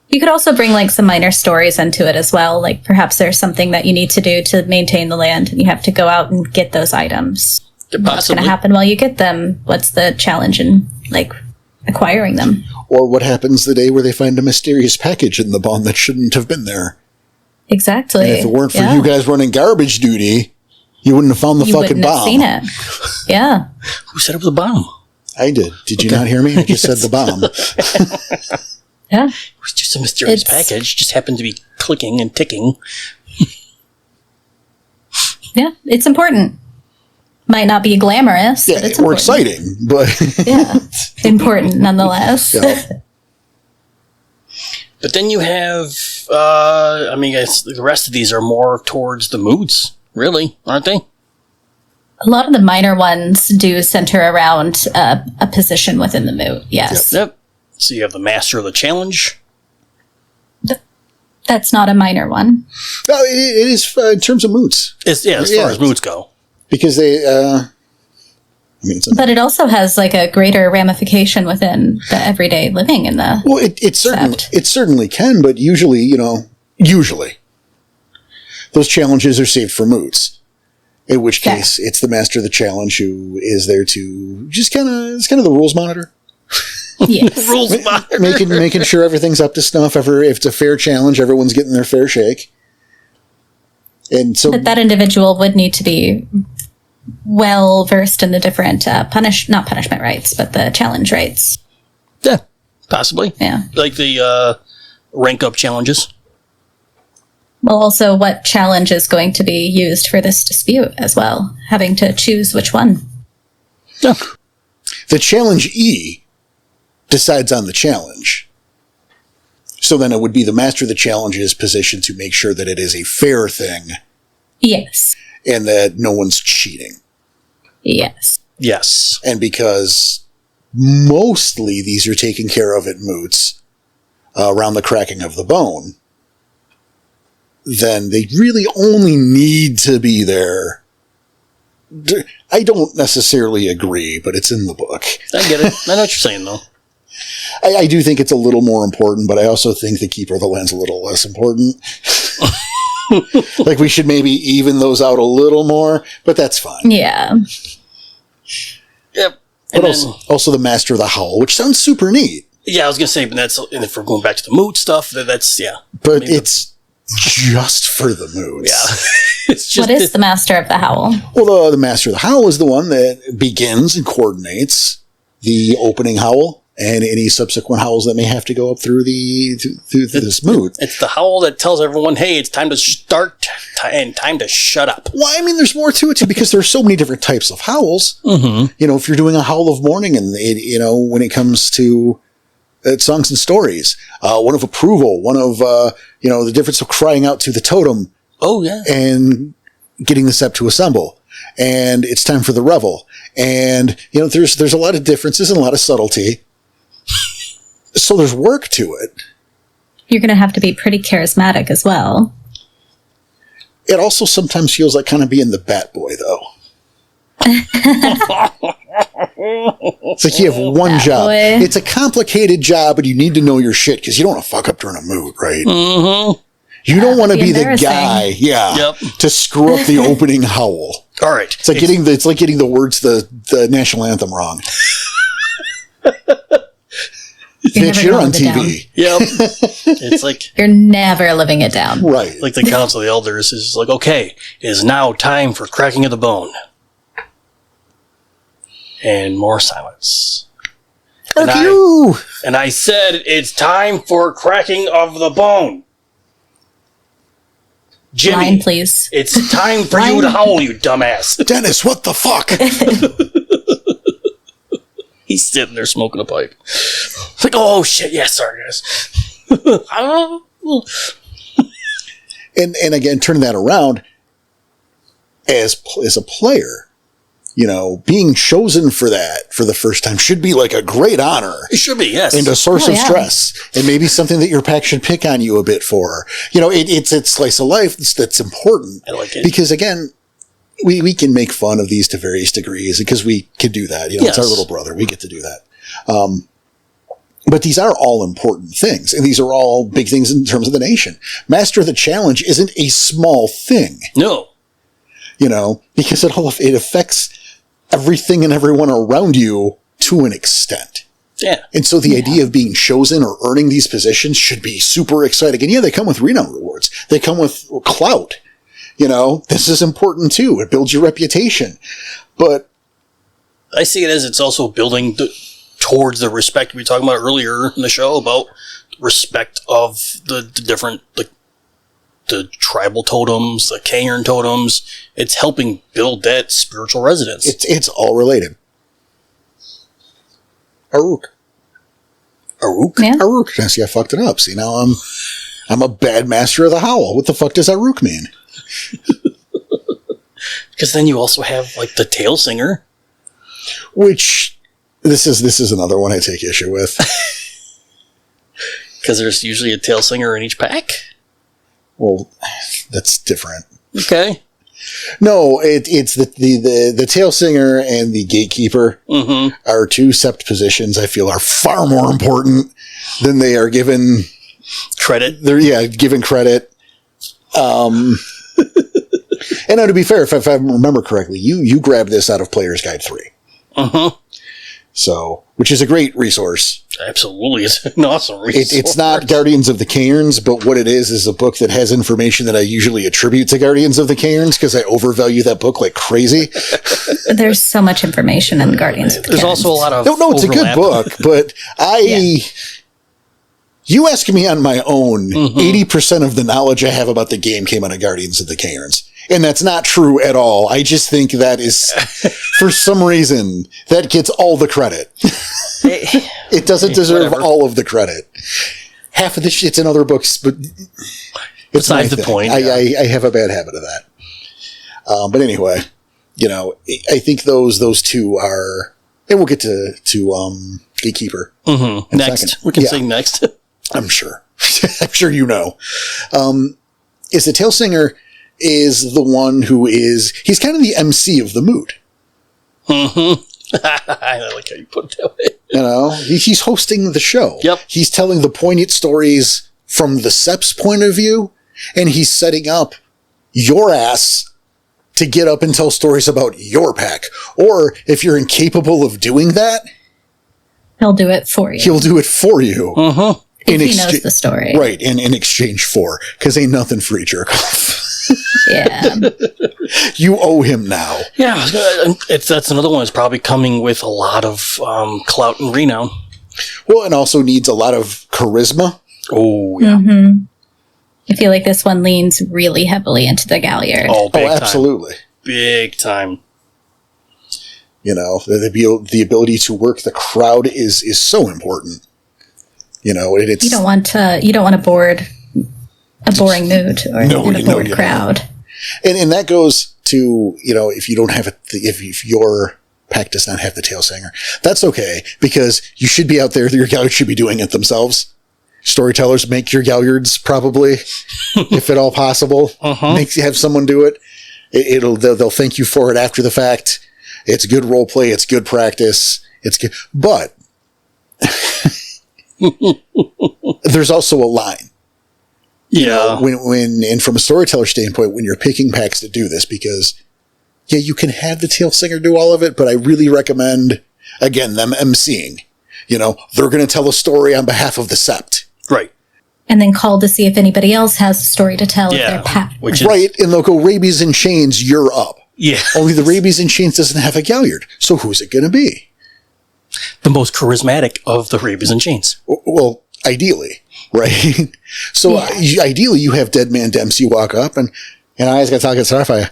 You could also bring some minor stories into it as well. Perhaps there's something that you need to do to maintain the land and you have to go out and get those items. What's going to happen while you get them? What's the challenge in acquiring them?
Or what happens the day where they find a mysterious package in the bomb that shouldn't have been there?
Exactly.
And if it weren't for you guys running garbage duty, you wouldn't have found the fucking bomb.
You wouldn't have seen it. Yeah.
Who said it was a bomb?
I did. Did you not hear me? I just said the bomb.
Yeah.
It was just a mysterious package. Just happened to be clicking and ticking.
Yeah, it's important. Might not be glamorous, but it's
or
important.
exciting, but
yeah, important nonetheless.
Yeah.
But then you have, I guess the rest of these are more towards the moods, really, aren't they?
A lot of the minor ones do center around a position within the mood. Yes.
Yep. So you have the Master of the Challenge.
That's not a minor one.
No, it is in terms of moods.
As far as moods go.
Because they,
but it also has a greater ramification within the everyday living in the.
Well, it certainly can, but usually, those challenges are saved for moods. In which case, it's the Master of the Challenge who is there to just it's kind of the rules monitor.
Yes.
Rules monitor.
Making sure everything's up to snuff. If it's a fair challenge, everyone's getting their fair shake. And so
that individual would need to be well versed in the different not punishment rights, but the challenge rights.
Yeah, possibly.
Yeah.
Like the rank up challenges.
Well, also what challenge is going to be used for this dispute as well, having to choose which one.
Yeah. The challenge E decides on the challenge. So then it would be the Master of the Challenge's position to make sure that it is a fair thing.
Yes.
And that no one's cheating.
Yes.
Yes.
And because mostly these are taken care of at moots, around the cracking of the bone, then they really only need to be there. I don't necessarily agree, but it's in the book.
I get it. I know what you're saying, though.
I do think it's a little more important, but I also think the Keeper of the Land's a little less important. Like, we should maybe even those out a little more, but that's fine.
Yeah.
Yep.
But also the Master of the Howl, which sounds super neat.
Yeah, I was going to say, but and if we're going back to the mood stuff, that's, yeah.
But it's just for the moods.
Yeah. It's just
what is the Master of the Howl?
Well, the Master of the Howl is the one that begins and coordinates the opening howl and any subsequent howls that may have to go up through this mood.
It's the howl that tells everyone, hey, it's time to start and time to shut up.
Well, I mean, there's more to it, too, because there's so many different types of howls.
Mm-hmm.
You know, if you're doing a howl of mourning and, when it comes to songs and stories, one of approval, one of, the difference of crying out to the totem.
Oh, yeah.
And getting the sept to assemble. And it's time for the revel. And, there's a lot of differences and a lot of subtlety. So there's work to it.
You're going to have to be pretty charismatic as well.
It also sometimes feels like kind of being the Bat Boy, though. It's like you have one
Bat
job.
Boy.
It's a complicated job, but you need to know your shit because you don't want to fuck up during a mood, right?
Mm-hmm.
You don't want to be the guy, to screw up the opening howl.
All right.
It's like getting the words the national anthem wrong. Bitch, you're on TV.
Yep. It's like
you're never living it down.
Right.
Like the Council of the Elders is like, okay, it is now time for cracking of the bone. And more silence. And I said, it's time for cracking of the bone. Jimmy,
Line, please.
It's time for you to howl, you dumbass.
Dennis, what the fuck?
He's sitting there smoking a pipe. It's like, oh shit, yeah, sorry guys.
and again, turning that around, as a player, being chosen for that for the first time should be like a great honor.
It should be, yes.
And a source of stress. And maybe something that your pack should pick on you a bit for. It's a slice of life that's important.
I like it.
Because again, we can make fun of these to various degrees because we can do that. It's our little brother. We get to do that. But these are all important things. And these are all big things in terms of the nation. Master of the Challenge isn't a small thing.
No.
Because it affects everything and everyone around you to an extent.
Yeah.
And so the idea of being chosen or earning these positions should be super exciting. And they come with renown rewards. They come with clout. This is important too. It builds your reputation. But
I see it as it's also building towards the respect we were talking about earlier in the show about respect of the different, the tribal totems, the Caern totems. It's helping build that spiritual resonance.
It's all related. Aruk.
Yeah.
Aruk. See, I fucked it up. See, now I'm a bad Master of the Howl. What the fuck does Aruk mean?
Because then you also have the tail singer,
which this is another one I take issue with.
Because there's usually a tail singer in each pack.
Well, that's different.
Okay.
No, it's the tail singer and the gatekeeper are two sept positions I feel are far more important than they are given
credit.
They're given credit. And now, to be fair, if I remember correctly, you grabbed this out of Player's Guide 3. So, which is a great resource.
Absolutely. It's an awesome resource.
It's not Guardians of the Cairns, but what it is a book that has information that I usually attribute to Guardians of the Cairns because I overvalue that book like crazy.
There's so much information in Guardians of the
There's
Cairns.
also a lot of
No, it's a good book, but you ask me on my own, 80% of the knowledge I have about the game came out of Guardians of the Cairns. And that's not true at all. I just think that is, for some reason, that gets all the credit. It doesn't deserve all of the credit. Half of the shit's in other books, but it's
besides the point.
I have a bad habit of that. But anyway, I think those two are, and we'll get to Gatekeeper.
Next. We can sing next.
I'm sure. I'm sure you know. Is the tail singer is the one who he's kind of the MC of the mood.
Mm-hmm. I like how you put it that way.
You know, he's hosting the show.
Yep.
He's telling the poignant stories from the Sep's point of view, and he's setting up your ass to get up and tell stories about your pack. Or if you're incapable of doing that,
he'll do it for you.
He'll do it for you.
Mm-hmm.
If he knows the story.
Right, in exchange for, because ain't nothing free, jerk off.
Yeah.
You owe him now.
Yeah, that's another one that's probably coming with a lot of clout and renown.
Well, and also needs a lot of charisma.
Oh, yeah.
Mm-hmm. I feel like this one leans really heavily into the Galliard.
Oh,
absolutely.
Time. Big time.
You know, the ability to work the crowd is so important. You know, it's
you don't want a boring mood or a bored crowd.
And that goes to, you know, if you don't have if your pack does not have the tail singer, that's okay, because you should be out there. Your galliards should be doing it themselves. Storytellers make your galliards, probably, if at all possible. Have someone do it. They'll thank you for it after the fact. It's good role play. It's good practice. It's good, but there's also a line.
Yeah.
You know, and from a storyteller standpoint, when you're picking packs to do this, because yeah, you can have the tail singer do all of it, but I really recommend, again, them emceeing. You know, they're going to tell a story on behalf of the sept.
Right.
And then call to see if anybody else has a story to tell of their pack.
Right, and they'll go, Rabies and Chains, you're up.
Yeah.
Only the Rabies and Chains doesn't have a galliard, so who's it going to be?
The most charismatic of the Rabies and Chains.
Well, ideally, right? So ideally, you have Dead Man Dempsey walk up and I was going to talk to Starfire.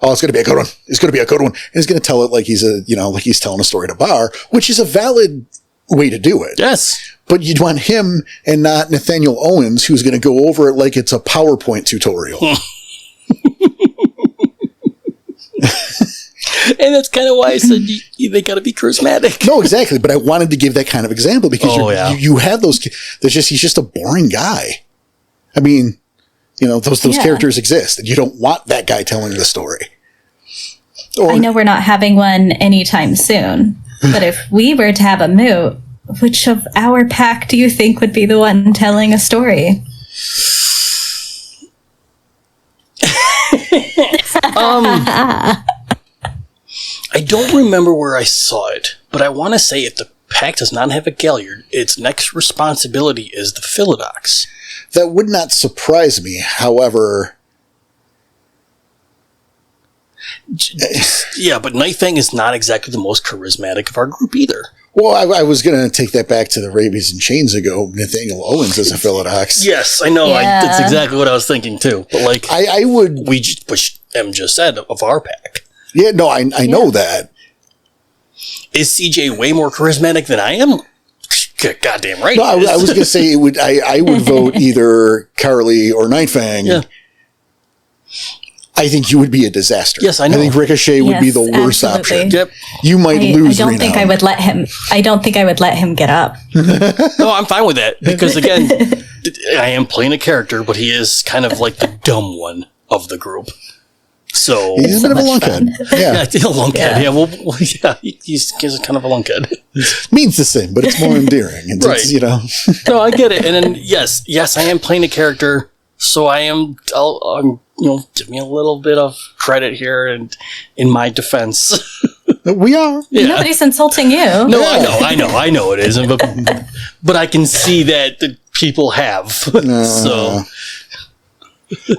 Oh, it's going to be a good one. It's going to be a good one. And he's going to tell it like like he's telling a story to Bar, which is a valid way to do it.
Yes.
But you'd want him and not Nathaniel Owens, who's going to go over it like it's a PowerPoint tutorial.
And that's kind of why I said they got to be charismatic.
No, exactly. But I wanted to give that kind of example because you have those. He's just a boring guy. I mean, you know, those characters exist, and you don't want that guy telling the story.
I know we're not having one anytime soon, but if we were to have a moot, which of our pack do you think would be the one telling a story?
I don't remember where I saw it, but I want to say if the pack does not have a galliard, its next responsibility is the Philodox.
That would not surprise me, however...
Yeah, but Nightfang is not exactly the most charismatic of our group either.
Well, I was going to take that back to the Rabies and Chains ago. Nathaniel Owens is a Philodox.
Yes, I know.
Yeah.
That's exactly what I was thinking too. But like,
I would...
Which M just said, of our pack.
Yeah, no, I know that.
Is CJ way more charismatic than I am? Goddamn right.
No, I was going to say I would vote either Carly or Nightfang.
Yeah.
I think you would be a disaster.
Yes, I know.
I think Ricochet would be the worst option.
Yep.
You might lose.
I don't think I would let him get up.
No, I'm fine with that because again, I am playing a character, but he is kind of like the dumb one of the group. So
he's a bit of a lunkhead. Yeah,
a lunkhead. Yeah, well, he's kind of a lunkhead.
Means the same, but it's more endearing. It's,
right.
You know.
No, I get it. And then yes, I am playing a character, so I'm give me a little bit of credit here, and in my defense,
we are.
Yeah. Nobody's insulting you.
No, I know it isn't, but I can see that the people have. So.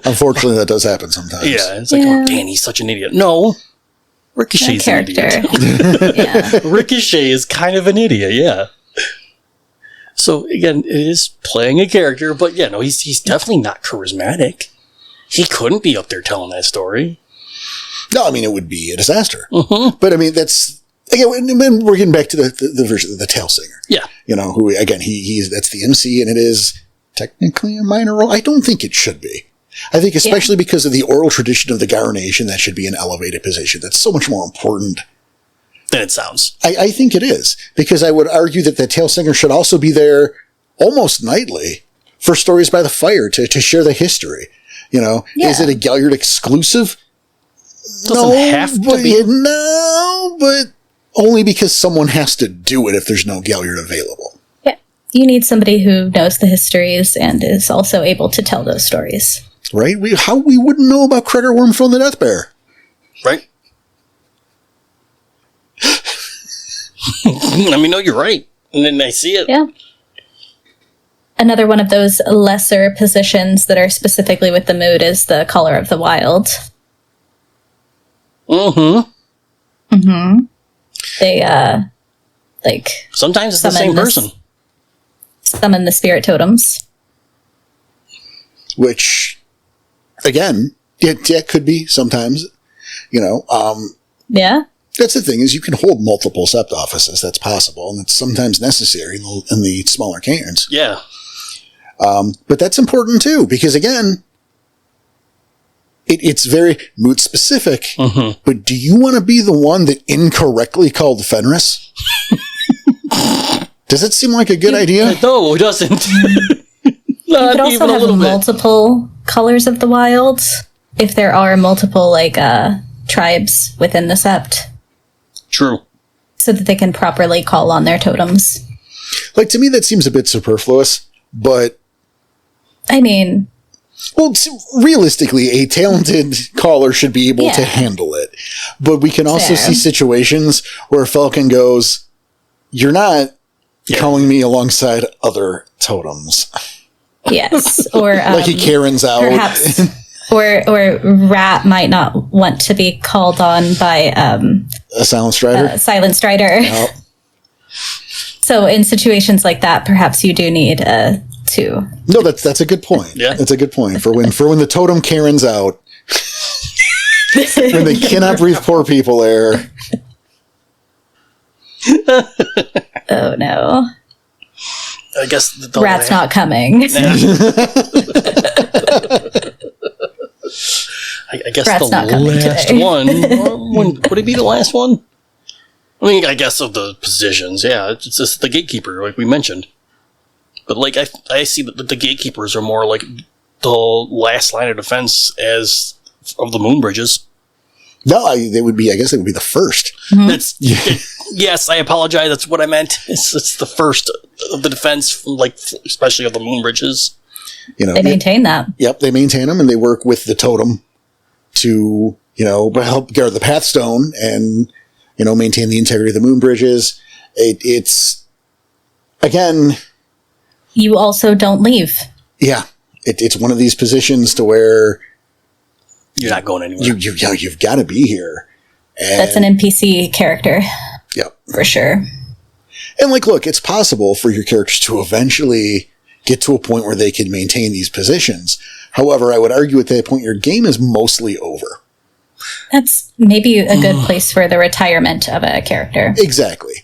Unfortunately, that does happen sometimes.
Yeah, it's like, oh, Dan, he's such an idiot. No, Ricochet's an idiot.
Yeah.
Ricochet is kind of an idiot, yeah. So, again, it is playing a character, but yeah, no, he's definitely not charismatic. He couldn't be up there telling that story.
No, I mean, it would be a disaster.
Mm-hmm.
But, I mean, that's... Again, we're getting back to the version of the tail singer.
Yeah.
You know, who, again, that's the MC, and it is technically a minor role. I don't think it should be. I think especially because of the oral tradition of the Caern Nation, that should be an elevated position. That's so much more important
than it sounds.
I think it is, because I would argue that the tail singer should also be there almost nightly for Stories by the Fire to share the history. Is it a Galliard exclusive?
Doesn't have to be.
No, but only because someone has to do it if there's no Galliard available.
Yeah. You need somebody who knows the histories and is also able to tell those stories.
Right? How we wouldn't know about Cregor Wormfell and the Death Bear.
Right? I mean, no, you're right. And then I see it.
Yeah. Another one of those lesser positions that are specifically with the mood is the Caller of the Wild.
Mm-hmm.
Mm-hmm. They,
sometimes it's the same person.
Summon the spirit totems.
Which, again, it could be sometimes,
Yeah.
That's the thing, is you can hold multiple sept offices. That's possible, and it's sometimes necessary in the smaller cairns.
Yeah.
But that's important, too, because, again, it's very mood-specific, but do you want to be the one that incorrectly called Fenris? Does it seem like a good idea?
No, it doesn't.
You could also have multiple Colors of the Wild, if there are multiple, tribes within the sept.
True.
So that they can properly call on their totems.
To me, that seems a bit superfluous, but...
I mean...
Well, realistically, a talented caller should be able to handle it. But we can also see situations where Falcon goes, you're not calling me alongside other totems.
Yes, or...
he Cairns out.
Perhaps... Or Rat might not want to be called on by
a Silent Strider.
Silent Strider.
Oh.
So in situations like that, perhaps you do need two.
No, that's a good point.
Yeah,
that's a good point for when the totem Cairns out, when they cannot breathe poor people air.
Oh no!
I guess the
Rat's not coming.
I guess
Rat's
the last
today.
one. Would it be the last one? I mean, I guess of the positions, it's just the gatekeeper, like we mentioned. But I see that the gatekeepers are more like the last line of defense as of the moon bridges.
No, they would be. I guess they would be the first.
Mm-hmm.
Yes, I apologize. That's what I meant. It's the first of the defense, especially of the moon bridges.
They maintain that.
Yep, they maintain them, and they work with the totem to help guard the pathstone and maintain the integrity of the moon bridges. It's again.
You also don't leave.
Yeah, it's one of these positions to where
you're not going anywhere.
You've got to be here. And
that's an NPC character.
Yep,
for sure.
And look, it's possible for your characters to eventually get to a point where they can maintain these positions. However, I would argue at that point your game is mostly over.
That's maybe a good place for the retirement of a character.
Exactly.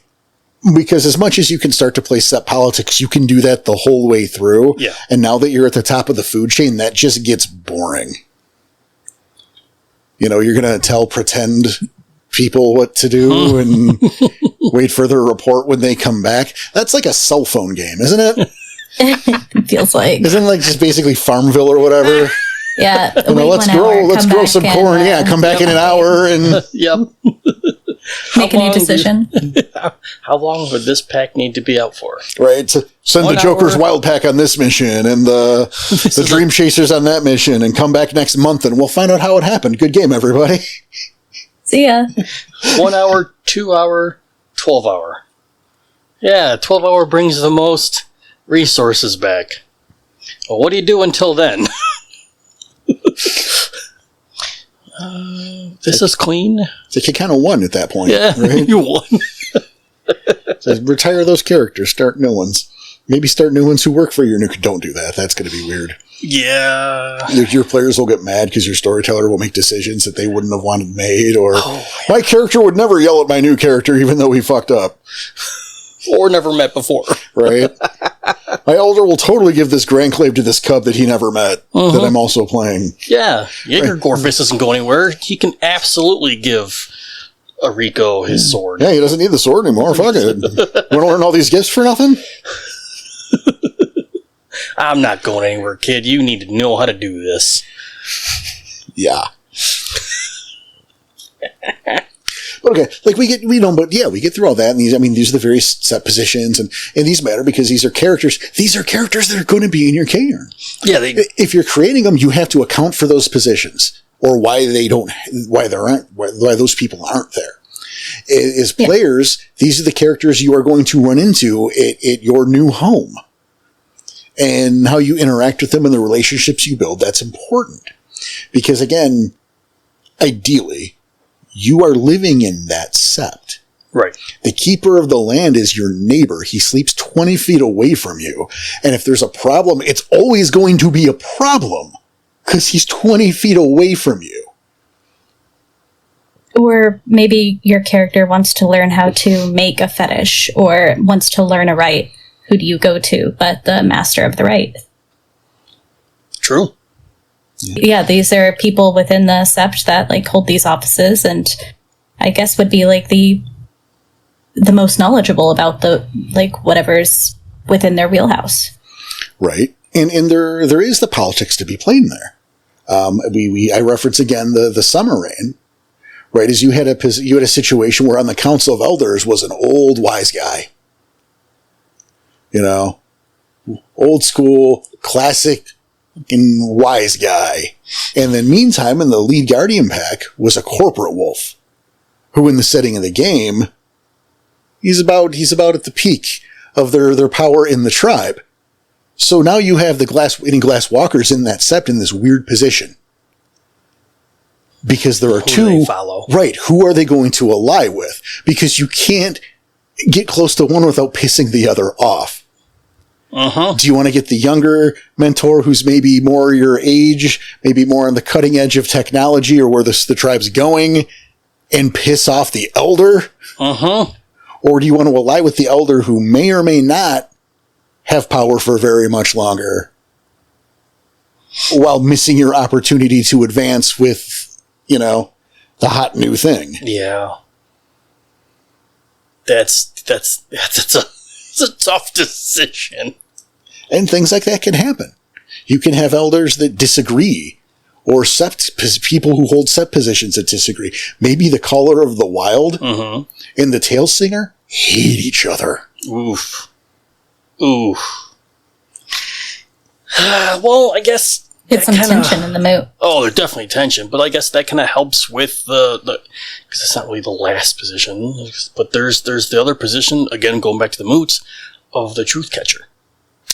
Because as much as you can start to play sept politics, you can do that the whole way through.
Yeah.
And now that you're at the top of the food chain, that just gets boring. You're going to tell pretend people what to do and wait for their report when they come back. That's like a cell phone game, isn't it?
It feels like.
Isn't it just basically Farmville or whatever?
Yeah.
Let's grow some corn. Come back in an hour and
make a new decision.
How long would this pack need to be out for?
Right. So send the Joker's Wild Pack on this mission and the Dream Chasers on that mission and come back next month and we'll find out how it happened. Good game, everybody.
See ya.
1 hour, 2 hour, 12 hour. Yeah, 12 hour brings the most resources back. Well, what do you do until then? This is clean.
It's like you kind of won at that point.
Yeah,
right?
You won.
So retire those characters. Start new ones. Maybe start new ones who work for your new... Don't do that. That's going to be weird.
Yeah.
Your players will get mad because your storyteller will make decisions that they wouldn't have wanted made, or my character would never yell at my new character even though he fucked up.
Or never met before.
Right? My elder will totally give this grand clave to this cub that he never met, that I'm also playing.
Yeah. Jaeger Gorfist doesn't go anywhere. He can absolutely give Rico his sword.
Yeah, he doesn't need the sword anymore. Fuck it. Want to learn all these gifts for nothing?
I'm not going anywhere, kid. You need to know how to do this.
Yeah. But okay, like we get through all that, and these are the various set positions, and these matter because these are characters. These are characters that are going to be in your caern. Yeah, if you're creating them, you have to account for those positions or why those people aren't there. As players, these are the characters you are going to run into at your new home, and how you interact with them and the relationships you build. That's important because, again, ideally, you are living in that sept.
Right.
The keeper of the land is your neighbor. He sleeps 20 feet away from you. And if there's a problem, it's always going to be a problem because he's 20 feet away from you.
Or maybe your character wants to learn how to make a fetish or wants to learn a rite. Who do you go to but the master of the rite?
True.
Yeah, these are people within the sept that like hold these offices, and I guess would be like the most knowledgeable about the like whatever's within their wheelhouse.
Right, and there is the politics to be played in there. I reference again the summer rain, right? As you had a situation where on the council of elders was an old wise guy, old school classic. Wise guy. And then meantime, in the lead guardian pack was a corporate wolf who in the setting of the game, he's about at the peak of their power in the tribe. So now you have the glass walkers in that sept in this weird position. Because there are two, right, who are they going to ally with? Because you can't get close to one without pissing the other off.
Uh-huh.
Do you want to get the younger mentor who's maybe more your age, maybe more on the cutting edge of technology or where the tribe's going, and piss off the elder?
Uh-huh.
Or do you want to ally with the elder who may or may not have power for very much longer while missing your opportunity to advance with, the hot new thing?
Yeah. That's a tough decision.
And things like that can happen. You can have elders that disagree, or people who hold sept positions that disagree. Maybe the caller of the wild and the tale singer hate each other.
Oof. Well, I guess
it's some tension in the moot.
Oh, there's definitely tension, but I guess that kind of helps with the because it's not really the last position, but there's the other position again, going back to the moots of the truth catcher.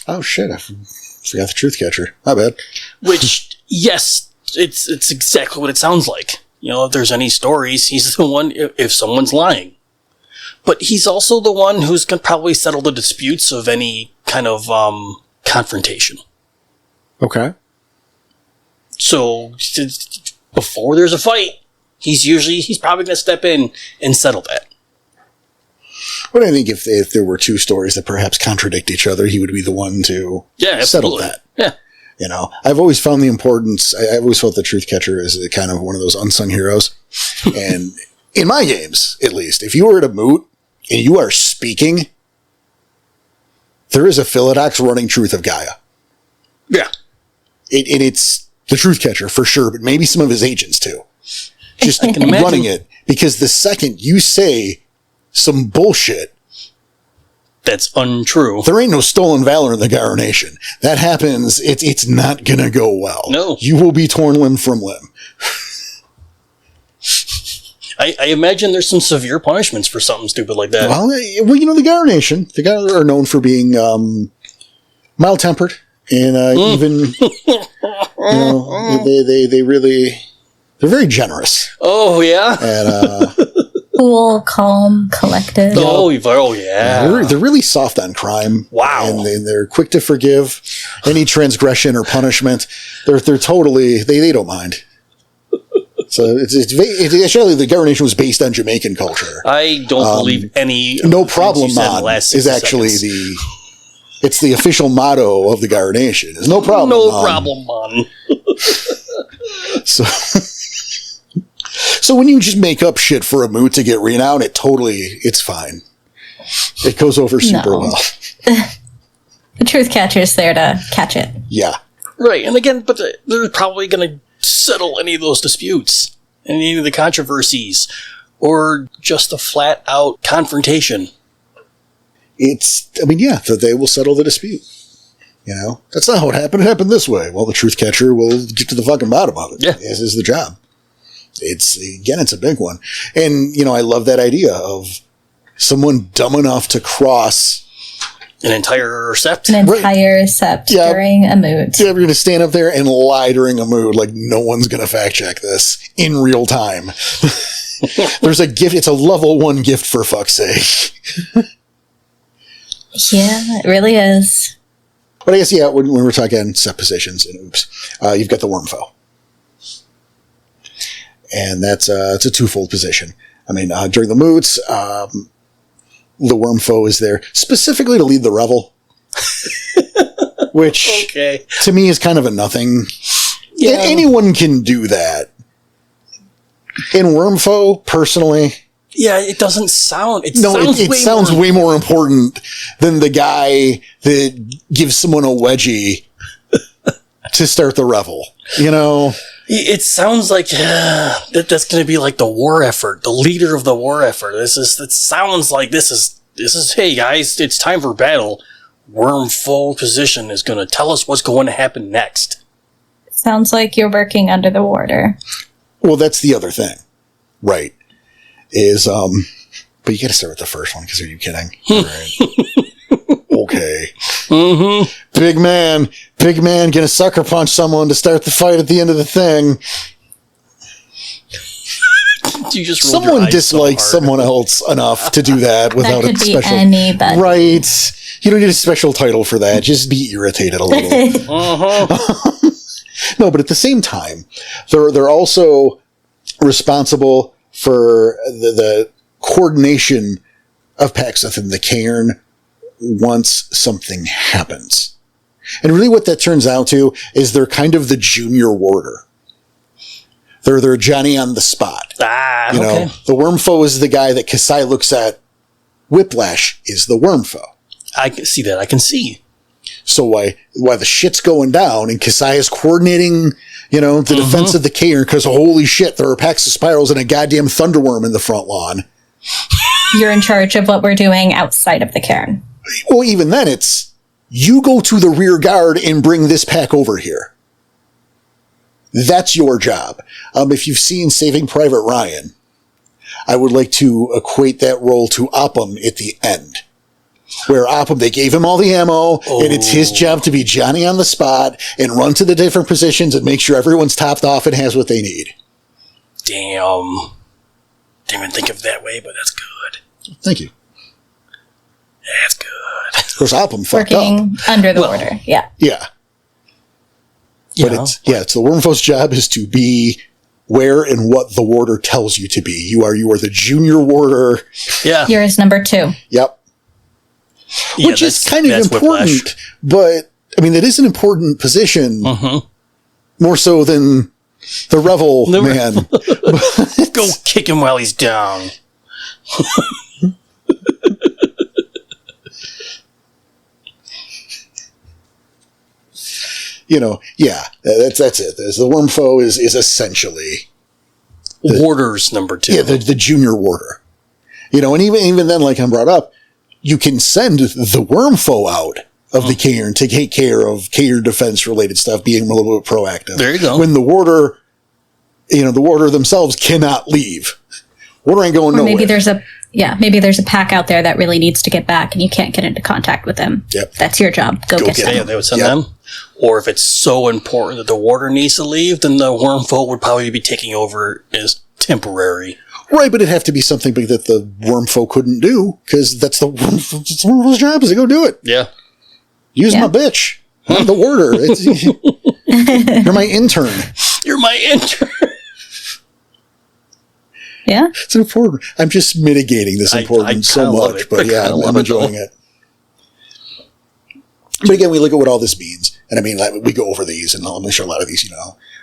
Oh shit! I forgot the truth catcher. My bad.
Which, yes, it's exactly what it sounds like. If there's any stories, he's the one if someone's lying, but he's also the one who's going to probably settle the disputes of any kind of confrontation.
Okay.
So before there's a fight, he's probably going to step in and settle that.
But I think if there were two stories that perhaps contradict each other, he would be the one to settle that.
Yeah.
I've always found the importance. I always felt the truth catcher is kind of one of those unsung heroes. And in my games, at least, if you were at a moot and you are speaking, there is a Philodox running truth of Gaia.
Yeah.
It's the truth catcher for sure, but maybe some of his agents too. Just running it. Because the second you say some bullshit
that's untrue,
there ain't no stolen valor in the Caern Nation. That happens, it's not gonna go well.
No.
You will be torn limb from limb.
I imagine there's some severe punishments for something stupid like that.
Well, the Caern Nation, the Caern are known for being mild-tempered and even, they really, they're very generous.
Oh, yeah?
And,
cool, calm, collected.
Oh yeah.
They're really soft on crime.
Wow.
And they're quick to forgive any transgression or punishment. They're totally, they don't mind. So it's actually the Caern Nation was based on Jamaican culture.
I don't believe any.
No problem, man, is actually it's the official motto of the Caern Nation. Is no problem.
No problem, man.
So when you just make up shit for a moot to get renowned, it's fine. It goes over super well.
The truth catcher's there to catch it.
Yeah.
Right, and again, but they're probably going to settle any of those disputes, any of the controversies, or just a flat-out confrontation.
So they will settle the dispute. You know, that's not how it happened. It happened this way. Well, the truth catcher will get to the fucking bottom of it.
Yeah.
This is the job. It's a big one. And, I love that idea of someone dumb enough to cross
an entire sept?
An entire sept during a mood.
Yeah, we're going to stand up there and lie during a mood like no one's going to fact check this in real time. There's a gift. It's a level 1 gift, for fuck's sake.
Yeah, it really is.
But I guess, when we're talking sept positions and oops, you've got the worm foe. And it's a twofold position. I mean, during the moods, the worm foe is there specifically to lead the revel, which to me is kind of a nothing. Yeah. Anyone can do that. In worm foe, personally,
it doesn't sound. It
sounds way more important than the guy that gives someone a wedgie to start the revel.
It sounds like that's going to be like the war effort, the leader of the war effort. It sounds like this is, hey guys, it's time for battle. Worm foe position is going to tell us what's going to happen next.
Sounds like you're working under the warder.
Well, that's the other thing, right? But you got to start with the first one, because are you kidding? Right. Okay.
Mm-hmm.
Big man gonna sucker punch someone to start the fight at the end of the thing.
You just
someone dislikes someone else enough to do that without
that could
a special.
Be anybody.
Right. You don't need a special title for that. Just be irritated a little.
Uh-huh.
No, but at the same time, they're also responsible for the coordination of Paxeth and the Caern once something happens. And really what that turns out to is they're kind of the junior warder. They're Johnny on the spot.
Okay.
The worm foe is the guy that Kasai looks at. Whiplash is the worm foe.
I can see that. I can see.
So why the shit's going down and Kasai is coordinating, the defense of the Caern, because holy shit, there are packs of spirals and a goddamn thunderworm in the front lawn.
You're in charge of what we're doing outside of the Caern.
Well, even then, it's you go to the rear guard and bring this pack over here. That's your job. If you've seen Saving Private Ryan, I would like to equate that role to Oppum at the end. Where Oppum, they gave him all the ammo, and it's his job to be Johnny on the spot and run to the different positions and make sure everyone's topped off and has what they need.
Damn. Didn't even think of it that way, but that's good.
Thank you.
That's good.
Of course, Oppum fucked
Working
up.
under the order, yeah.
Yeah. But it's the Wormfoe's job is to be where and what the warder tells you to be. You are the junior warder.
Yeah.
You're his number 2.
Yep.
Yeah,
which is kind of important,
Whiplash.
but I mean, that is an important position, more so than the revel man.
Go kick him while he's down. That's it. The worm foe is essentially Warder's number 2.
Yeah, the junior warder. And even then, like I brought up, you can send the worm foe out of the Caern to take care of Caern defense related stuff, being a little bit proactive.
There you go.
When the warder, the warder themselves cannot leave. Warder ain't going nowhere.
Maybe there's a pack out there that really needs to get back and you can't get into contact with them.
Yep.
That's your job. Go get them.
Yeah, they would send them. Or if it's so important that the warder needs to leave, then the worm foe would probably be taking over as temporary.
Right, but it'd have to be something big that the worm foe couldn't do, because that's the worm foe's job is to go do it.
Yeah.
Use my bitch. I'm the warder. You're my intern.
You're my intern.
Yeah.
It's important. I'm just mitigating this importance so much, but I'm enjoying it. But again, we look at what all this means. And I mean, we go over these, and I'm sure a lot of these,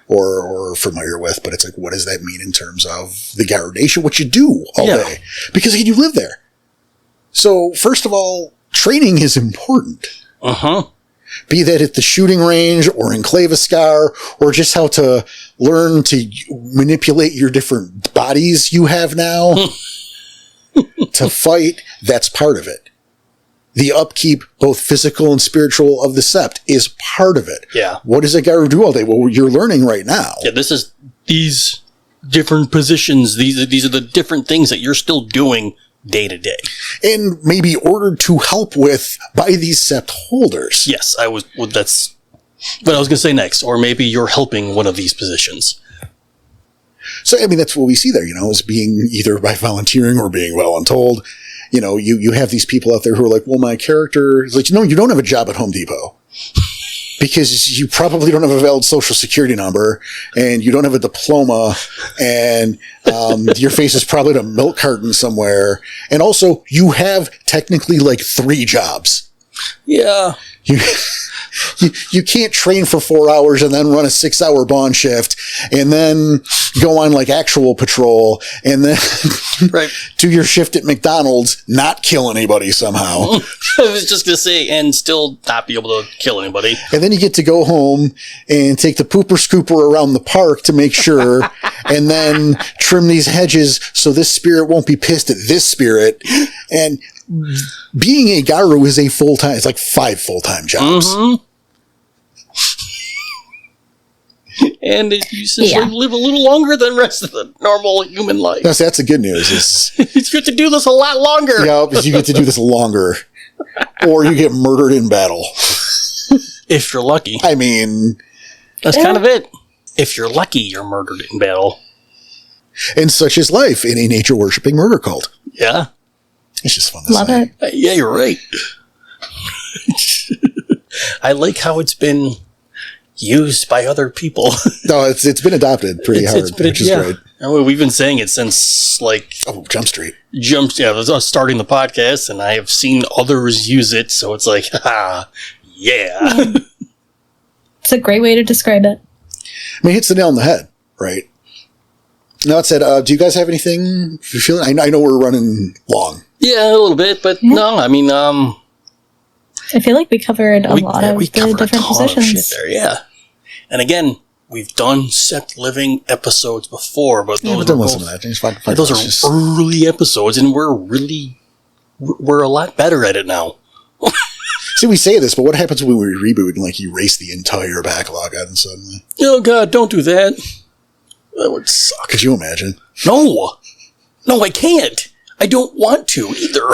or familiar with, but it's like, what does that mean in terms of the Garrodation, what you do all day? Because you live there. So, first of all, training is important. Be that at the shooting range or in Claviscar, or just how to learn to manipulate your different bodies you have now to fight, that's part of it. The upkeep, both physical and spiritual, of the sept is part of it.
Yeah.
What does a guy do all day? Well, you're learning right now.
Yeah, these different positions, these are the different things that you're still doing day to day.
And maybe ordered to help with by these sept holders.
Yes, that's what I was going to say next. Or maybe you're helping one of these positions.
So, I mean, that's what we see there, is being either by volunteering or being voluntold. You have these people out there who are like, well, my character is like, you don't have a job at Home Depot because you probably don't have a valid social security number and you don't have a diploma and your face is probably in a milk carton somewhere. And also you have technically like 3 jobs.
Yeah.
You can't train for 4 hours and then run a 6-hour bond shift and then go on like actual patrol and then do your shift at McDonald's, not kill anybody somehow.
I was just going to say, and still not be able to kill anybody.
And then you get to go home and take the pooper scooper around the park to make sure and then trim these hedges so this spirit won't be pissed at this spirit. And being a Garu is it's like 5 full-time jobs.
Mm-hmm. And you essentially live a little longer than the rest of the normal human life.
Yes, that's the good news.
You get to do this a lot longer.
Yeah, because you get to do this longer. Or you get murdered in battle.
If you're lucky.
I mean...
That's kind of it. If you're lucky, you're murdered in battle.
And such is life in a nature-worshipping murder cult.
Yeah.
It's just fun to
Love
say.
it.
Yeah, you're right. I like how it's been used by other people.
No, it's been adopted pretty hard, which is great.
I mean, we've been saying it since
Jump Street.
I was starting the podcast, and I have seen others use it, so it's like, yeah.
It's a great way to describe it.
I mean, it hits the nail on the head, right? Now, that said, do you guys have anything you're feeling? I know we're running long.
Yeah, a little bit, but no, I mean,
I feel like we covered a lot of the different positions
there, yeah. And again, we've done Sept Living episodes before, but those are early episodes, and we're a lot better at it now.
See, we say this, but what happens when we reboot and erase the entire backlog out and suddenly?
Oh God, don't do that. That would suck.
Could you imagine?
No, I can't. I don't want to either.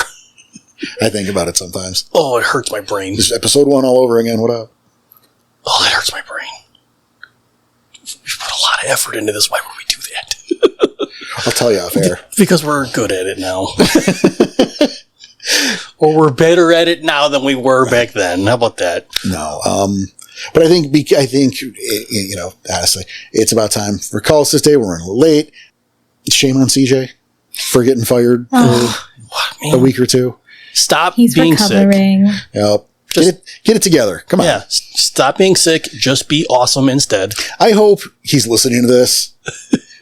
I think about it sometimes.
Oh, it hurts my brain.
This is episode 1 all over again. What up?
Oh, that hurts my brain. We put a lot of effort into this. Why would we do that?
I'll tell you off air.
Because we're good at it now. Or we're better at it now than we were back then. How about that?
No. But I think, honestly, it's about time for calls this day. We're running a little late. Shame on CJ for getting fired for a week or 2.
Stop
He's
being
recovering.
Sick. Yep. Get it together. Come on.
Yeah. Stop being sick. Just be awesome instead.
I hope he's listening to this.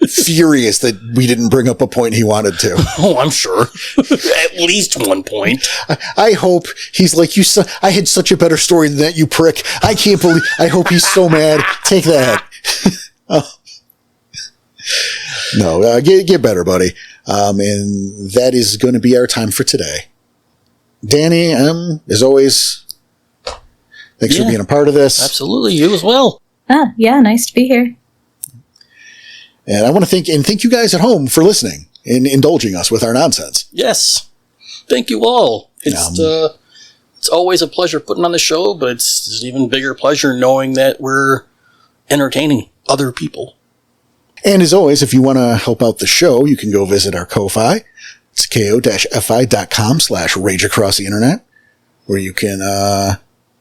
Furious that we didn't bring up a point he wanted to.
Oh, I'm sure. At least one point.
I hope he's like, I had such a better story than that, you prick. I can't believe. I hope he's so mad. Take that. No, get better, buddy. And that is going to be our time for today. Danny, as always, thanks for being a part of this.
Absolutely. You as well.
Yeah, nice to be here.
And I want to thank you guys at home for listening and indulging us with our nonsense.
Yes. Thank you all. It's always a pleasure putting on the show, but it's an even bigger pleasure knowing that we're entertaining other people.
And as always, if you want to help out the show, you can go visit our Ko-Fi. It's ko-fi.com/rage across the internet, where you can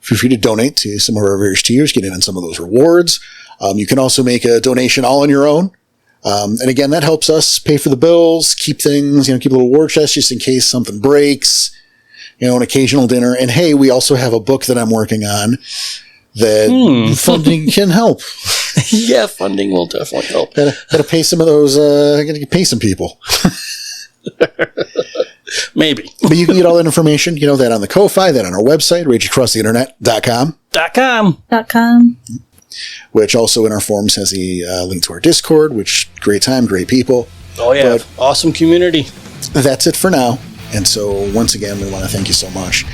feel free to donate to some of our various tiers, get in on some of those rewards. You can also make a donation all on your own. And again, that helps us pay for the bills, keep things, keep a little war chest just in case something breaks, an occasional dinner. And hey, we also have a book that I'm working on that funding can help.
Yeah, funding will definitely help.
Gotta pay some of those, gotta pay some people.
Maybe.
But you can get all that information, that on the Ko-Fi, that on our website, rageacrosstheinternet.com.
.com.
Which also in our forums has a link to our Discord, which great time, great people.
Oh, yeah. But awesome community.
That's it for now. And so, once again, we want to thank you so much.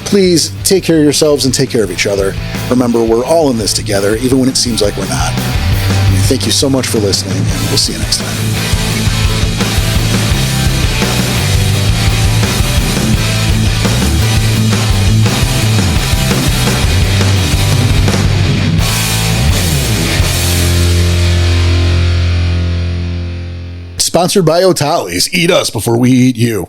Please take care of yourselves and take care of each other. Remember, we're all in this together, even when it seems like we're not. Thank you so much for listening, and we'll see you next time. Sponsored by O'Tolly's. Eat us before we eat you.